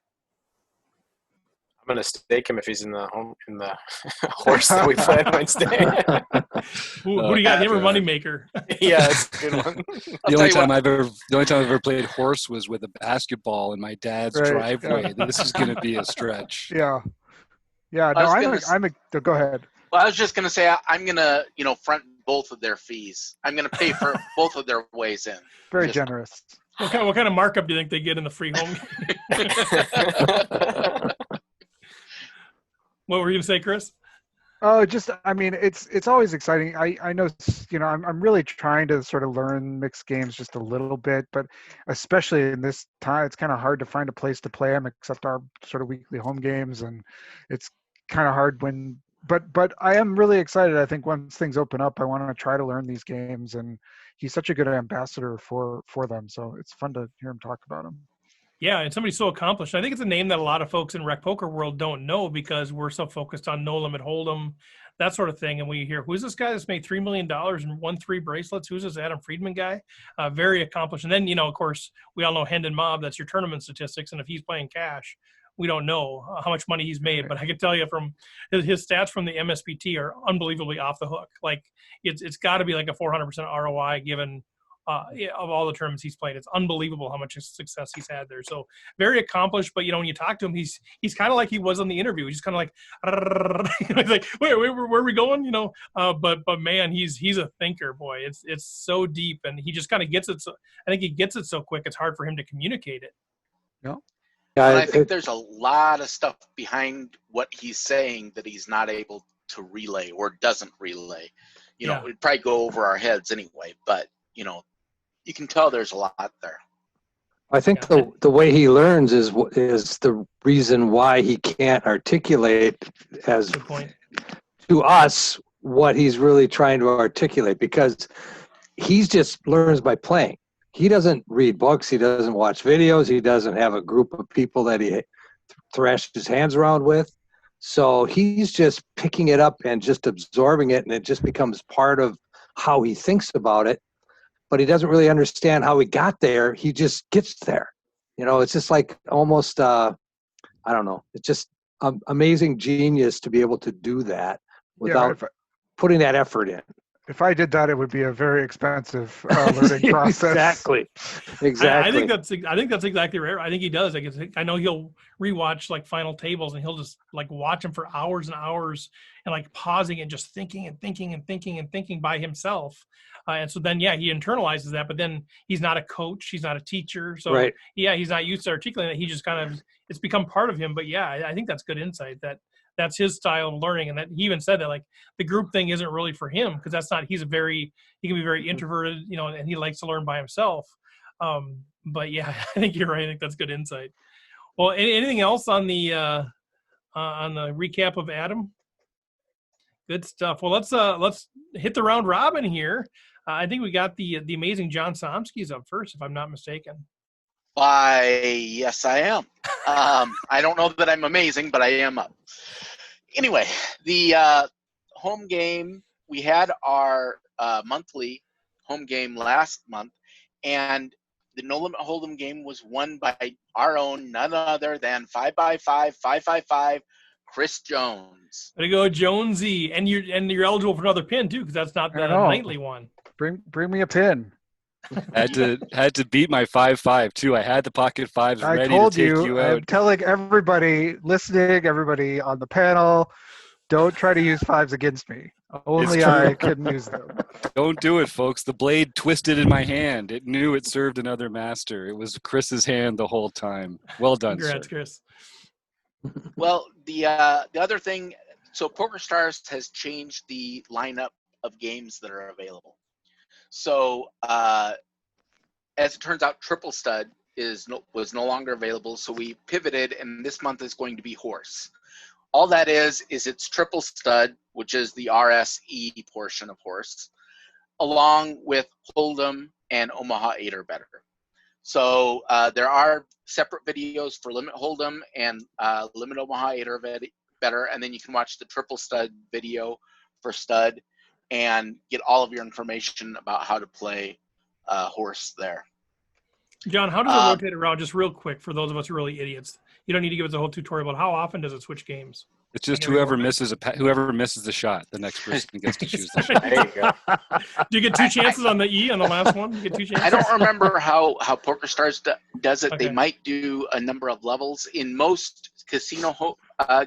I'm gonna stake him if he's in the horse that we play on Wednesday. Who do you got? Him or Moneymaker? Yeah, it's a good one. The only time I've ever played horse was with a basketball in my dad's driveway. Yeah. This is going to be a stretch. Yeah. No, go ahead. Well, I was just gonna say I'm gonna front both of their fees. I'm gonna pay for both of their ways in. Very generous. What kind of markup do you think they get in the free home? What were you gonna say, Chris? Oh, it's always exciting. I know, I'm really trying to sort of learn mixed games just a little bit, but especially in this time, it's kind of hard to find a place to play them except our sort of weekly home games, and it's kind of hard but I am really excited. I think once things open up, I want to try to learn these games, and he's such a good ambassador for them. So it's fun to hear him talk about them. Yeah, and somebody so accomplished. I think it's a name that a lot of folks in RecPoker world don't know because we're so focused on no limit hold'em, that sort of thing. And we hear, who's this guy that's made $3 million and won 3 bracelets? Who's this Adam Friedman guy? Very accomplished. And then, of course, we all know Hendon Mob. That's your tournament statistics. And if he's playing cash, we don't know how much money he's made, but I can tell you from his stats from the MSBT are unbelievably off the hook. Like it's got to be like a 400% ROI given of all the tournaments he's played. It's unbelievable how much success he's had there. So very accomplished, but when you talk to him, he's kind of like he was on the interview. He's kind of like, he's like, wait, where are we going? But man, he's a thinker, boy. It's so deep, and he just kind of gets it. So I think he gets it so quick. It's hard for him to communicate it. Yeah. And I think there's a lot of stuff behind what he's saying that he's not able to relay or doesn't relay. It'd probably go over our heads anyway, but you can tell there's a lot there. I think the way he learns is the reason why he can't articulate as to us what he's really trying to articulate, because he's just learns by playing. He doesn't read books. He doesn't watch videos. He doesn't have a group of people that he thrashes his hands around with. So he's just picking it up and just absorbing it, and it just becomes part of how he thinks about it. But he doesn't really understand how he got there. He just gets there. It's just like almost, I don't know. It's just amazing genius to be able to do that without putting that effort in. If I did that, it would be a very expensive learning process. Exactly. I think that's exactly right. I think he does. I know he'll rewatch like final tables, and he'll just like watch them for hours and hours, and like pausing and just thinking and thinking and thinking and thinking by himself. And so then, he internalizes that. But then he's not a coach. He's not a teacher. So he's not used to articulating it. He just kind of it's become part of him. But I think that's good insight. That's his style of learning, and that he even said that like the group thing isn't really for him, because that's not. He can be very introverted, and he likes to learn by himself. But I think you're right. I think that's good insight. Well, anything else on the recap of Adam? Good stuff. Well, let's hit the round robin here. I think we got the amazing John Somsky's up first, if I'm not mistaken. Yes, I am. I don't know that I'm amazing, but I am up. Anyway, the home game, we had our monthly home game last month, and the No Limit Hold'em game was won by our own, none other than 5x5, Chris Jones. There you go, Jonesy, and you're eligible for another pin too, because that's not the nightly one. Bring me a pin. Had to beat my 5-5 too. I had the pocket fives ready to take you out. I'm telling everybody listening, everybody on the panel, don't try to use fives against me. Only I can use them. Don't do it, folks. The blade twisted in my hand. It knew it served another master. It was Chris's hand the whole time. Well done, Congrats, sir. Chris. Well, the other thing, so PokerStars has changed the lineup of games that are available. So as it turns out, Triple Stud was no longer available, so we pivoted, and this month is going to be Horse. All that is it's Triple Stud, which is the RSE portion of Horse, along with Hold'em and Omaha 8 or better. So there are separate videos for Limit Hold'em and Limit Omaha 8 or better, and then you can watch the Triple Stud video for Stud and get all of your information about how to play Horse there. John, how does it rotate around, just real quick, for those of us who are really idiots? You don't need to give us a whole tutorial, but how often does it switch games? It's just whoever misses the shot, the next person gets to choose the shot. There you go. Do you get two chances on the E on the last one? You get two chances? I don't remember how PokerStars does it. Okay. They might do a number of levels. In most casino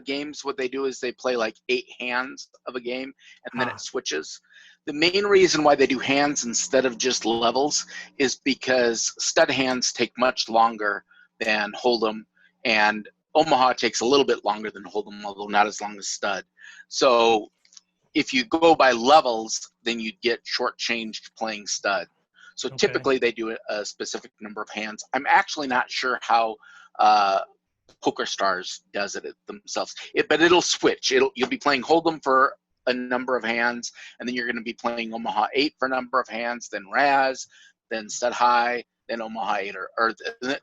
games, what they do is they play like 8 hands of a game, and then it switches. The main reason why they do hands instead of just levels is because stud hands take much longer than Hold'em, and Omaha takes a little bit longer than Hold'em, although not as long as stud. So if you go by levels, then you'd get shortchanged playing stud. So typically they do a specific number of hands. I'm actually not sure how PokerStars does it themselves. But it'll switch. You'll be playing Hold'em for a number of hands, and then you're going to be playing Omaha 8 for a number of hands, then Raz, then Stud High, then Omaha 8 or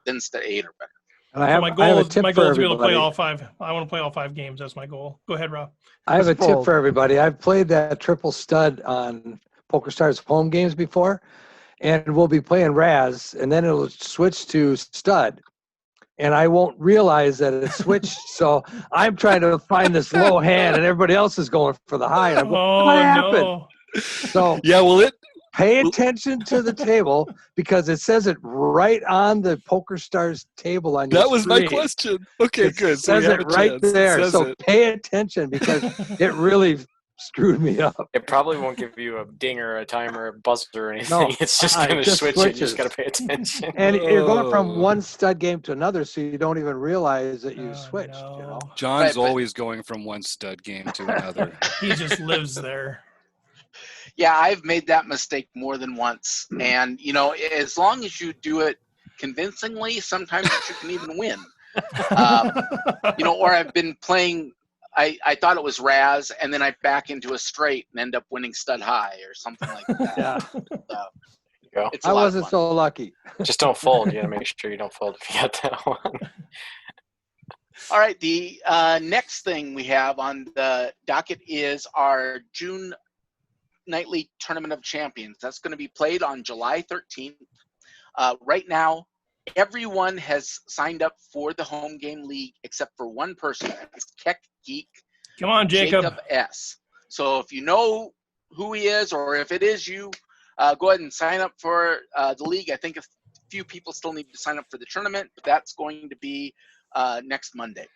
then Stud 8 or better. So my goal is to be able to play all 5. I want to play all 5 games. That's my goal. Go ahead, Rob. I have a tip for everybody. I've played that Triple Stud on PokerStars home games before, and we'll be playing Raz, and then it'll switch to Stud. and I won't realize that it's switched. So I'm trying to find this low hand, and everybody else is going for the high. And I'm going, what happened? No. So Yeah, well, pay attention to the table because it says it right on the PokerStars table on your that was my screen. question. Okay, It good. So we says have it a right chance. It there. says So it. pay attention because it really screwed me up. It probably won't give you a ding or a timer or a buzzer or anything. No, It's just it going to just switch it. You just switches. got to pay attention. And you're going Oh. from one stud game to another, so you don't even realize that you switched. No. You know, John's Right, but- always going from one stud game to another. He just lives there. Yeah, I've made that mistake more than once. And, as long as you do it convincingly, sometimes you can even win. Or I've been playing, I thought it was Raz, and then I back into a straight and end up winning stud high or something like that. yeah, So, Go. it's a I lot of wasn't fun. so lucky. Just don't fold. You got to make sure you don't fold if you got that one. All right, the next thing we have on the docket is our June Nightly Tournament of Champions. That's going to be played on July 13th. Right now, everyone has signed up for the home game league except for one person. It's Keck Geek Come on, Jacob. S. So if you know who he is, or if it is you, go ahead and sign up for the league. I think a few people still need to sign up for the tournament, but that's going to be next Monday.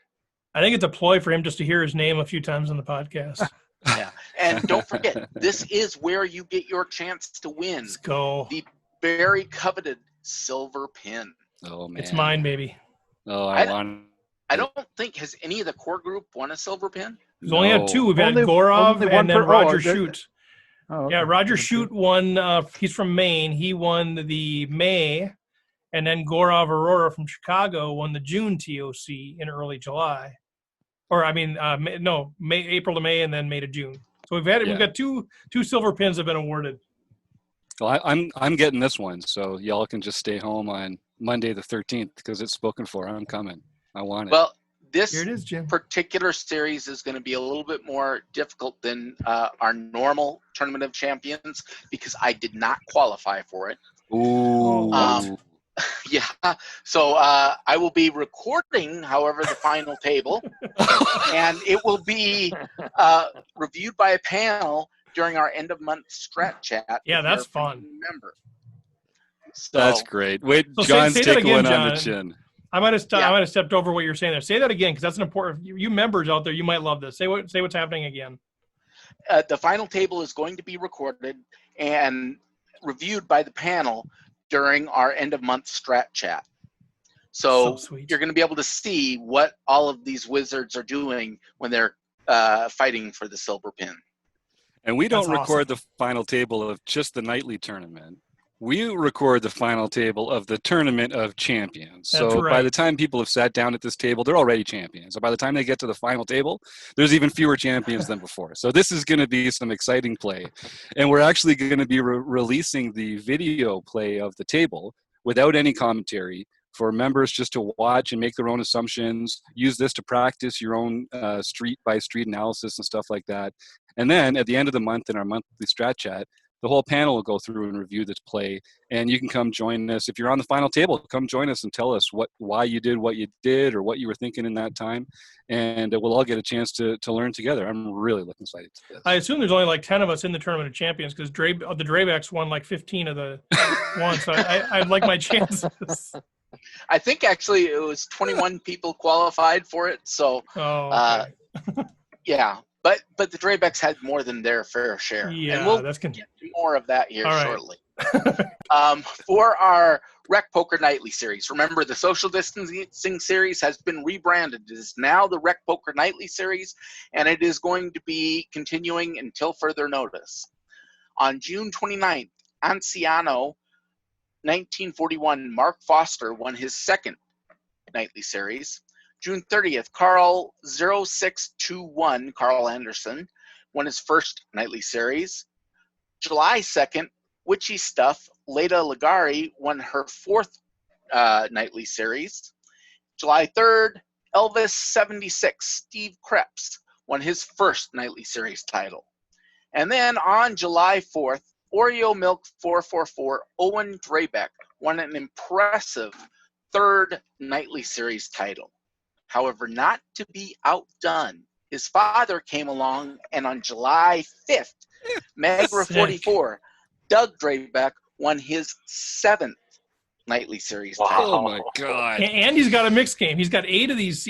I think it's a ploy for him just to hear his name a few times on the podcast. Yeah, and don't forget, this is where you get your chance to win Let's go. the very coveted silver pin. Oh, man. It's mine, baby. Oh, I don't think, has any of the core group won a silver pin? We've only had two. We've had Only Gorov one and then per- Roger there- Shute. Oh, okay. Yeah, Roger Shute won. He's from Maine. He won the May, and then Gorov Aurora from Chicago won the June TOC in early July. Or I mean, April to May, and then May to June. So we've got two silver pins have been awarded. Well, I'm getting this one, so y'all can just stay home on Monday the 13th because it's spoken for. I'm coming. I want it. Well, this Here it is, Jim. particular series is going to be a little bit more difficult than our normal Tournament of Champions because I did not qualify for it. Ooh. Yeah, so I will be recording, however, the final table, and it will be reviewed by a panel during our end of month strat chat. Yeah, if that's you're a fun. Member. So, That's great. Wait, So John's say that tickling again, on the John. chin. I might have stepped over what you're saying there. Say that again because that's an important. You members out there, you might love this. Say what's happening again. the final table is going to be recorded and reviewed by the panel during our end of month strat chat. So sweet. you're going to be able to see what all of these wizards are doing when they're fighting for the silver pin. And we don't That's record the final table of just the nightly tournament. We record the final table of the Tournament of Champions. That's So by right. the time people have sat down at this table, they're already champions. So by the time they get to the final table, there's even fewer champions than before. So this is going to be some exciting play. And we're actually going to be releasing the video play of the table without any commentary for members just to watch and make their own assumptions. Use this to practice your own street-by-street analysis and stuff like that. And then at the end of the month in our monthly strat chat, the whole panel will go through and review this play, and you can come join us. If you're on the final table, come join us and tell us why you did what you did or what you were thinking in that time, and we'll all get a chance to learn together. I'm really looking excited to this. I assume there's only like 10 of us in the Tournament of Champions because the Drabeks won like 15 of the ones. So I'd like my chances. I think actually it was 21 people qualified for it. So Oh, okay. yeah, but the Drabeks had more than their fair share. Yeah, and we'll that's get to more of that here All right. shortly. For our RecPoker Nightly series, remember the social distancing series has been rebranded. It is now the RecPoker Nightly series, and it is going to be continuing until further notice. On June 29th, Anciano 1941 Mark Foster won his second nightly series. June 30th, Carl 0621 Carl Anderson won his first nightly series. July 2nd, Witchy Stuff Leda Ligari won her fourth nightly series. July 3rd, Elvis 76 Steve Krebs won his first nightly series title. And then on July 4th, Oreo Milk 444 Owen Drabek won an impressive third nightly series title. However, not to be outdone, his father came along, and on July 5th, Magra 44, Doug Drabeck won his 7th nightly series title. Oh my God! And he's got a mixed game. He's got eight of these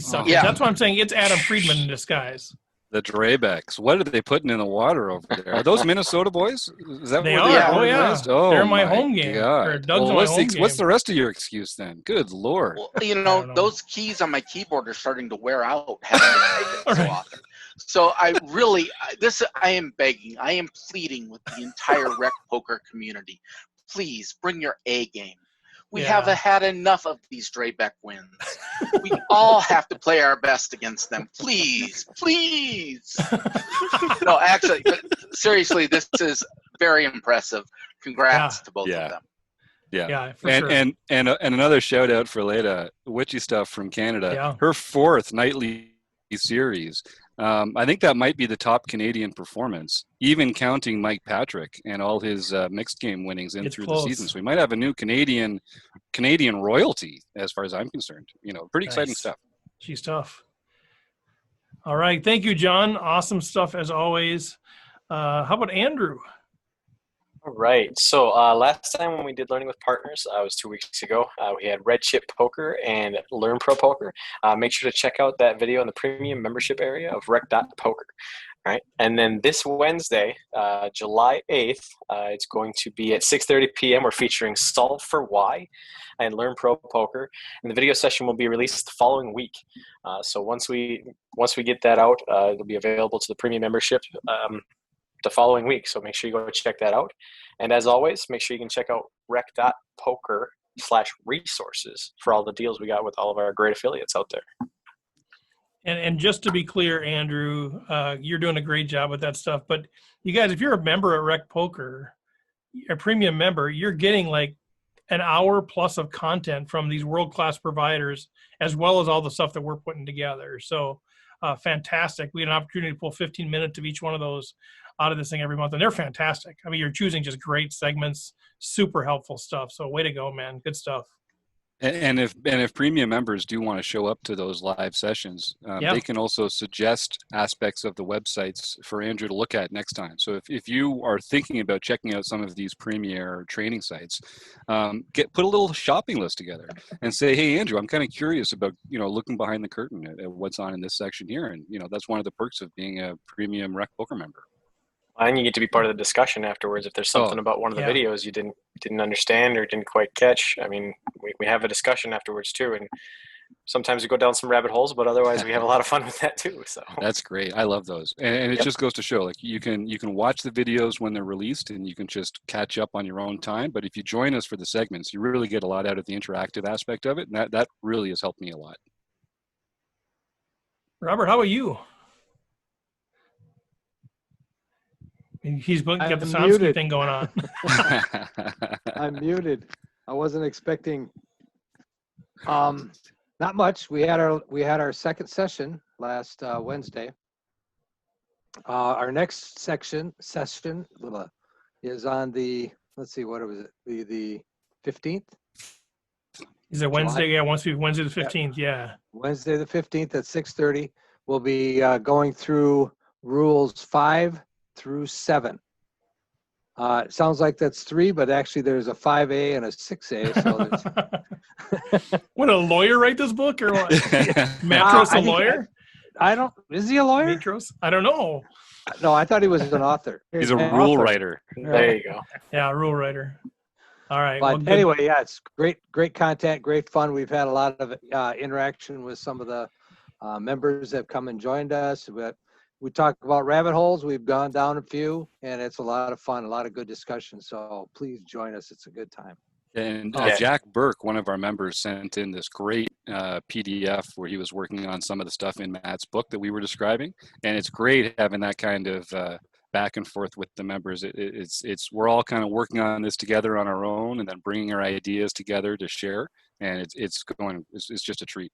suckers. Yeah. That's why I'm saying it's Adam Friedman in disguise. The Drabecks. What are they putting in the water over there? Are those Minnesota boys? Is that They where are. they Oh, yeah. raised? Oh, They're in my home game. God. Or Doug's in my home game. What's the rest of your excuse then? Good Lord. Well, I don't know. those keys on my keyboard are starting to wear out having to type it so Right. often. So I am begging, I am pleading with the entire Rec Poker community. Please bring your A game. We Yeah. have had enough of these Drabeck wins. We all have to play our best against them. Please, please. No, actually, but seriously, this is very impressive. Congrats to both Yeah. of them. Yeah. For sure. And another shout out for Leda, Witchy Stuff from Canada. Yeah. Her 4th nightly series. I think that might be the top Canadian performance, even counting Mike Patrick and all his mixed game winnings It's through close. the season. So we might have a new Canadian royalty, as far as I'm concerned. Pretty exciting Nice. stuff. She's tough. All right. Thank you, John. Awesome stuff as always. How about Andrew? All right. So last time when we did Learning with Partners, was 2 weeks ago. We had Red Chip Poker and Learn Pro Poker. Make sure to check out that video in the premium membership area of rec.poker. All right. And then this Wednesday, July 8th, it's going to be at 6:30 p.m. We're featuring Solve for Why and Learn Pro Poker. And the video session will be released the following week. So once we get that out, it'll be available to the premium membership the following week. So make sure you go check that out. And as always, make sure you can check out rec.poker/resources for all the deals we got with all of our great affiliates out there. And just to be clear, Andrew, you're doing a great job with that stuff. But you guys, if you're a member at Rec Poker, a premium member, you're getting like an hour plus of content from these world-class providers, as well as all the stuff that we're putting together. So fantastic. We had an opportunity to pull 15 minutes of each one of those out of this thing every month, and they're fantastic. I mean, you're choosing just great segments, super helpful stuff. So way to go, man. Good stuff. And if premium members do want to show up to those live sessions, they can also suggest aspects of the websites for Andrew to look at next time. So if you are thinking about checking out some of these premier training sites, put a little shopping list together and say, hey, Andrew, I'm kind of curious about looking behind the curtain at what's on in this section here, and that's one of the perks of being a premium Rec Poker member. And you get to be part of the discussion afterwards. If there's something about one of the videos you didn't understand or didn't quite catch, I mean, we have a discussion afterwards too. And sometimes we go down some rabbit holes, but otherwise we have a lot of fun with that too. So that's great. I love those. And it just goes to show, like, you can watch the videos when they're released and you can just catch up on your own time. But if you join us for the segments, you really get a lot out of the interactive aspect of it. And that really has helped me a lot. Robert, how about you? He's got the Somsky thing going on. I'm muted. I wasn't expecting. Not much. We had our second session last Wednesday. Our next session is on the, let's see, what was it? The 15th. Is it Wednesday? Yeah, Wednesday the 15th. Yeah. Wednesday the 15th at 6:30. We'll be going through rules 5 through 7. It sounds like that's 3, but actually there's a 5A and a 6A. So What, a lawyer write this book or what? Matros a lawyer? Is he a lawyer? Matros? I don't know. No, I thought he was an author. He's a rule writer. There you go. Yeah, rule writer. All right. But anyway, yeah, it's great content, great fun. We've had a lot of interaction with some of the members that have come and joined us. We talk about rabbit holes. We've gone down a few, and it's a lot of fun, a lot of good discussion. So please join us. It's a good time. And Jack Burke, one of our members, sent in this great PDF where he was working on some of the stuff in Matt's book that we were describing. And it's great having that kind of back and forth with the members. We're all kind of working on this together on our own, and then bringing our ideas together to share. And it's just a treat.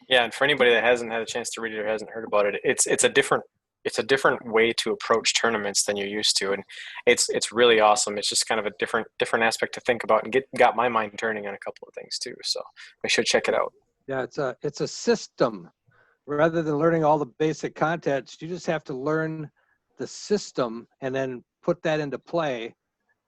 Yeah, and for anybody that hasn't had a chance to read it or hasn't heard about it, it's a different it's a different way to approach tournaments than you're used to, and it's really awesome. It's just kind of a different aspect to think about, and got my mind turning on a couple of things too. So I should check it out. Yeah, it's a system. Rather than learning all the basic content, you just have to learn the system and then put that into play,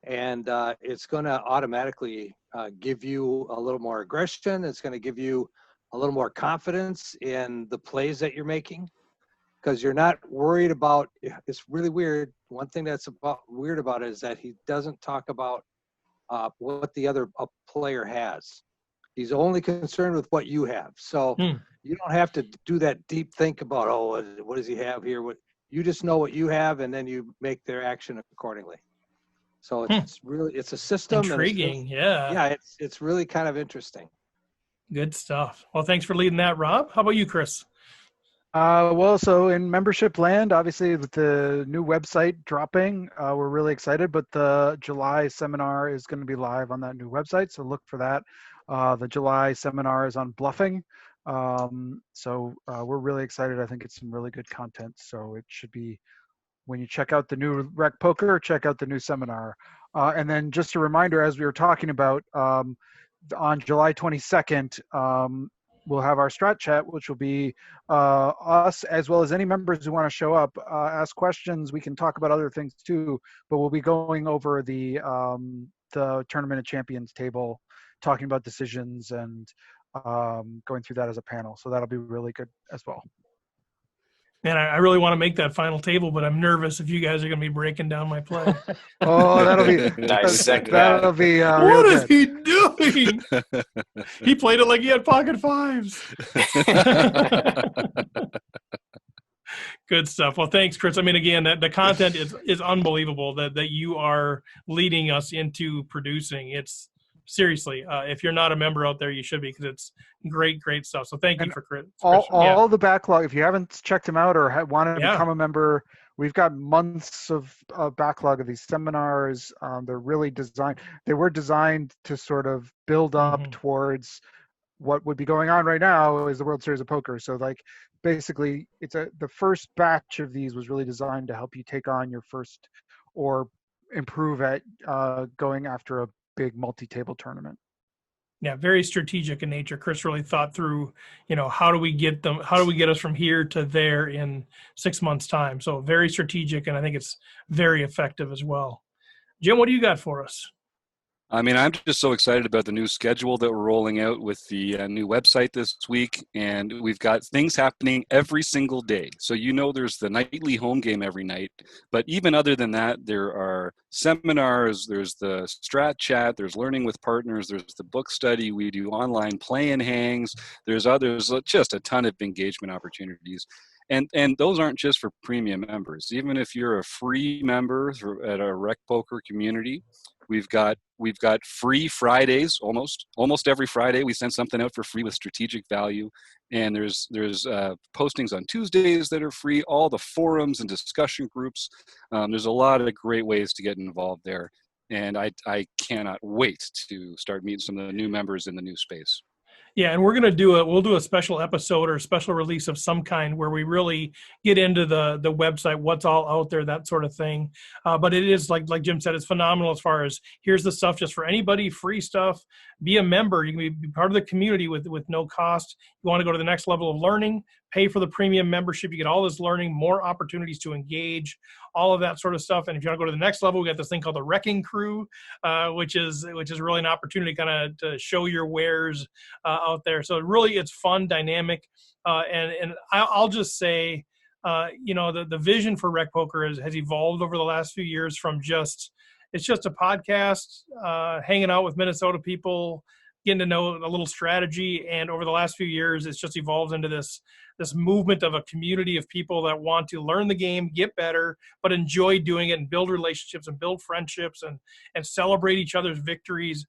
and it's going to automatically give you a little more aggression. It's going to give you a little more confidence in the plays that you're making, because you're not worried about. It's really weird. One thing that's weird about it is that he doesn't talk about what the other player has. He's only concerned with what you have. So you don't have to do that deep think about, oh, what does he have here? You just know what you have, and then you make their action accordingly. So it's a system. Intriguing, Yeah, it's really kind of interesting. Good stuff. Well, thanks for leading that, Rob. How about you, Chris? Well, so in membership land, obviously with the new website dropping, we're really excited, but the July seminar is going to be live on that new website. So look for that. The July seminar is on bluffing. So we're really excited. I think it's some really good content. So it should be, when you check out the new RecPoker, check out the new seminar. And then just a reminder, as we were talking about, on July 22nd, we'll have our strat chat, which will be us as well as any members who want to show up, ask questions. We can talk about other things too, but we'll be going over the Tournament of Champions table, talking about decisions and going through that as a panel. So that'll be really good as well. Man, I really want to make that final table, but I'm nervous if you guys are going to be breaking down my play. Oh, that'll be Dissect that'll be What real is good. he doing? He played it like he had pocket fives. Good stuff. Well, thanks, Chris. I mean, again, the content is unbelievable that you are leading us into producing. It's seriously, if you're not a member out there, you should be, because it's great stuff. So thank you for Chris. All the backlog. If you haven't checked them out or want to become a member, we've got months of backlog of these seminars. They're really designed. They were designed to sort of build up towards what would be going on right now is the World Series of Poker. So like basically the first batch of these was really designed to help you take on your first or improve at going after a big multi-table tournament. Yeah, very strategic in nature. Chris really thought through, how do we get us from here to there in 6 months' time? So very strategic, and I think it's very effective as well. Jim, what do you got for us? I mean, I'm just so excited about the new schedule that we're rolling out with the new website this week. And we've got things happening every single day. So, there's the nightly home game every night. But even other than that, there are seminars, there's the strat chat, there's learning with partners, there's the book study. We do online play and hangs. There's just a ton of engagement opportunities. And those aren't just for premium members. Even if you're a free member at our RecPoker community, we've got free Fridays almost every Friday. We send something out for free with strategic value, and there's postings on Tuesdays that are free. All the forums and discussion groups. There's a lot of great ways to get involved there, and I cannot wait to start meeting some of the new members in the new space. Yeah, and we'll do a special episode or a special release of some kind where we really get into the website, what's all out there, that sort of thing. But it is, like Jim said, it's phenomenal as far as here's the stuff just for anybody, free stuff. Be a member. You can be part of the community with no cost. You want to go to the next level of learning, pay for the premium membership. You get all this learning, more opportunities to engage, all of that sort of stuff. And if you want to go to the next level, we got this thing called the Wrecking Crew, which is really an opportunity kind of to show your wares out there. So really, it's fun, dynamic, and I'll just say, the vision for RecPoker has evolved over the last few years from it's just a podcast, hanging out with Minnesota people, getting to know a little strategy. And over the last few years, it's just evolved into this movement of a community of people that want to learn the game, get better, but enjoy doing it and build relationships and build friendships and celebrate each other's victories.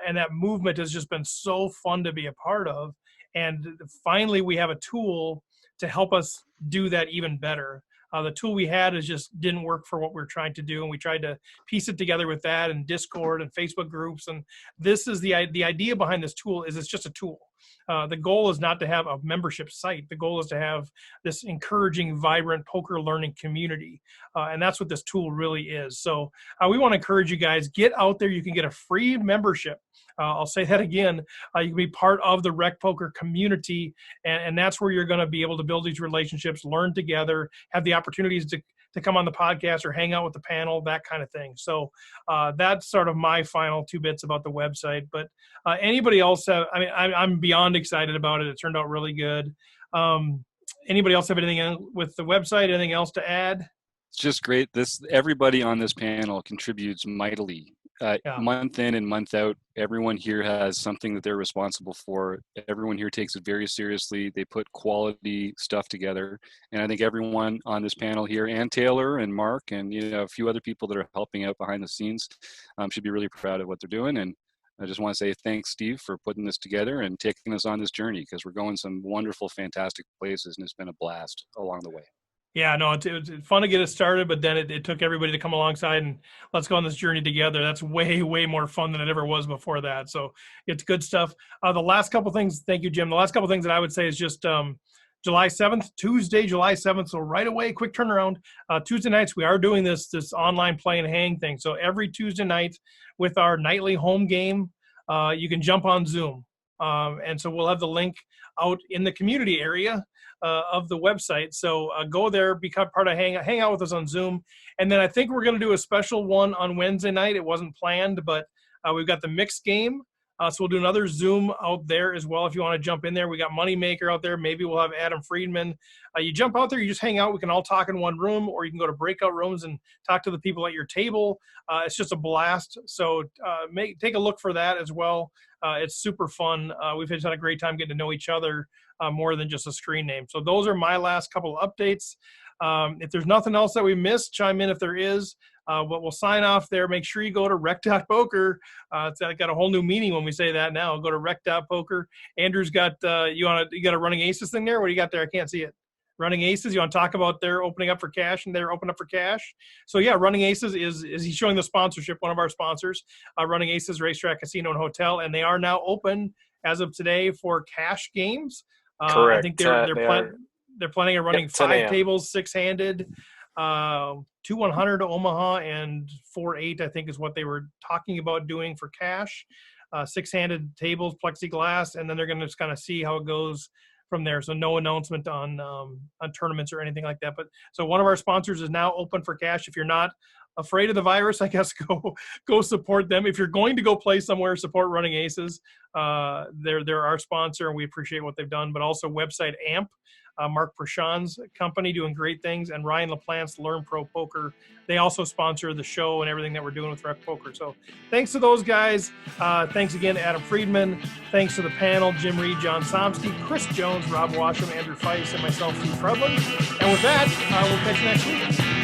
And that movement has just been so fun to be a part of. And finally, we have a tool to help us do that even better. The tool we had just didn't work for what we're trying to do, and we tried to piece it together with that and Discord and Facebook groups. And this is the idea behind this tool is it's just a tool. the goal is not to have a membership site. The goal is to have this encouraging, vibrant poker learning community. And that's what this tool really is. So we want to encourage you guys, get out there. You can get a free membership. I'll say that again. You can be part of the RecPoker community, and that's where you're going to be able to build these relationships, learn together, have the opportunities to come on the podcast or hang out with the panel, that kind of thing. So that's sort of my final 2 bits about the website. But anybody else have, I'm beyond excited about it. It turned out really good. Anybody else have anything with the website? Anything else to add? It's just great. Everybody on this panel contributes mightily. Month in and month out, everyone here has something that they're responsible for. Everyone here takes it very seriously. They put quality stuff together. And I think everyone on this panel here, and Taylor and Mark and a few other people that are helping out behind the scenes, should be really proud of what they're doing. And I just want to say thanks, Steve, for putting this together and taking us on this journey, because we're going some wonderful, fantastic places, and it's been a blast along the way. Yeah, no, it's fun to get it started, but then it took everybody to come alongside and let's go on this journey together. That's way, way more fun than it ever was before that. So it's good stuff. The last couple things, thank you, Jim. The last couple things that I would say is just July 7th, Tuesday, July 7th. So right away, quick turnaround. Tuesday nights, we are doing this online play and hang thing. So every Tuesday night with our nightly home game, you can jump on Zoom. And so we'll have the link out in the community area of the website. So go there, become part of hang out with us on Zoom. And then I think we're going to do a special one on Wednesday night. It wasn't planned, but we've got the mixed game. So we'll do another Zoom out there as well if you want to jump in there. We got Moneymaker out there. Maybe we'll have Adam Friedman. You jump out there, you just hang out. We can all talk in one room, or you can go to breakout rooms and talk to the people at your table. It's just a blast. So take a look for that as well. It's super fun. We've had a great time getting to know each other more than just a screen name. So those are my last couple of updates. If there's nothing else that we missed, chime in if there is. But we'll sign off there. Make sure you go to rec.poker. It's got a whole new meaning when we say that now. Go to rec.poker. Andrew's got you got a Running Aces thing there? What do you got there? I can't see it. Running Aces, you want to talk about their opening up for cash, and they're open up for cash. So yeah, Running Aces is he's showing the sponsorship, one of our sponsors, Running Aces Racetrack Casino and Hotel, and they are now open as of today for cash games. Correct. I think they're planning on running 5 tables, 6-handed, 2 100 Omaha and 4-8, I think is what they were talking about doing for cash. 6-handed tables, plexiglass, and then they're going to just kind of see how it goes from there. So no announcement on tournaments or anything like that. But so one of our sponsors is now open for cash. If you're not afraid of the virus, I guess go support them. If you're going to go play somewhere, support Running Aces. They're our sponsor, and we appreciate what they've done. But also website AMP, Mark Prashant's company, doing great things, and Ryan LaPlante's Learn Pro Poker. They also sponsor the show and everything that we're doing with RecPoker. So thanks to those guys. Thanks again to Adam Friedman. Thanks to the panel, Jim Reid, John Somsky, Chris Jones, Rob Washam, Andrew Feist, and myself, Steve Fredlund. And with that, we'll catch you next week.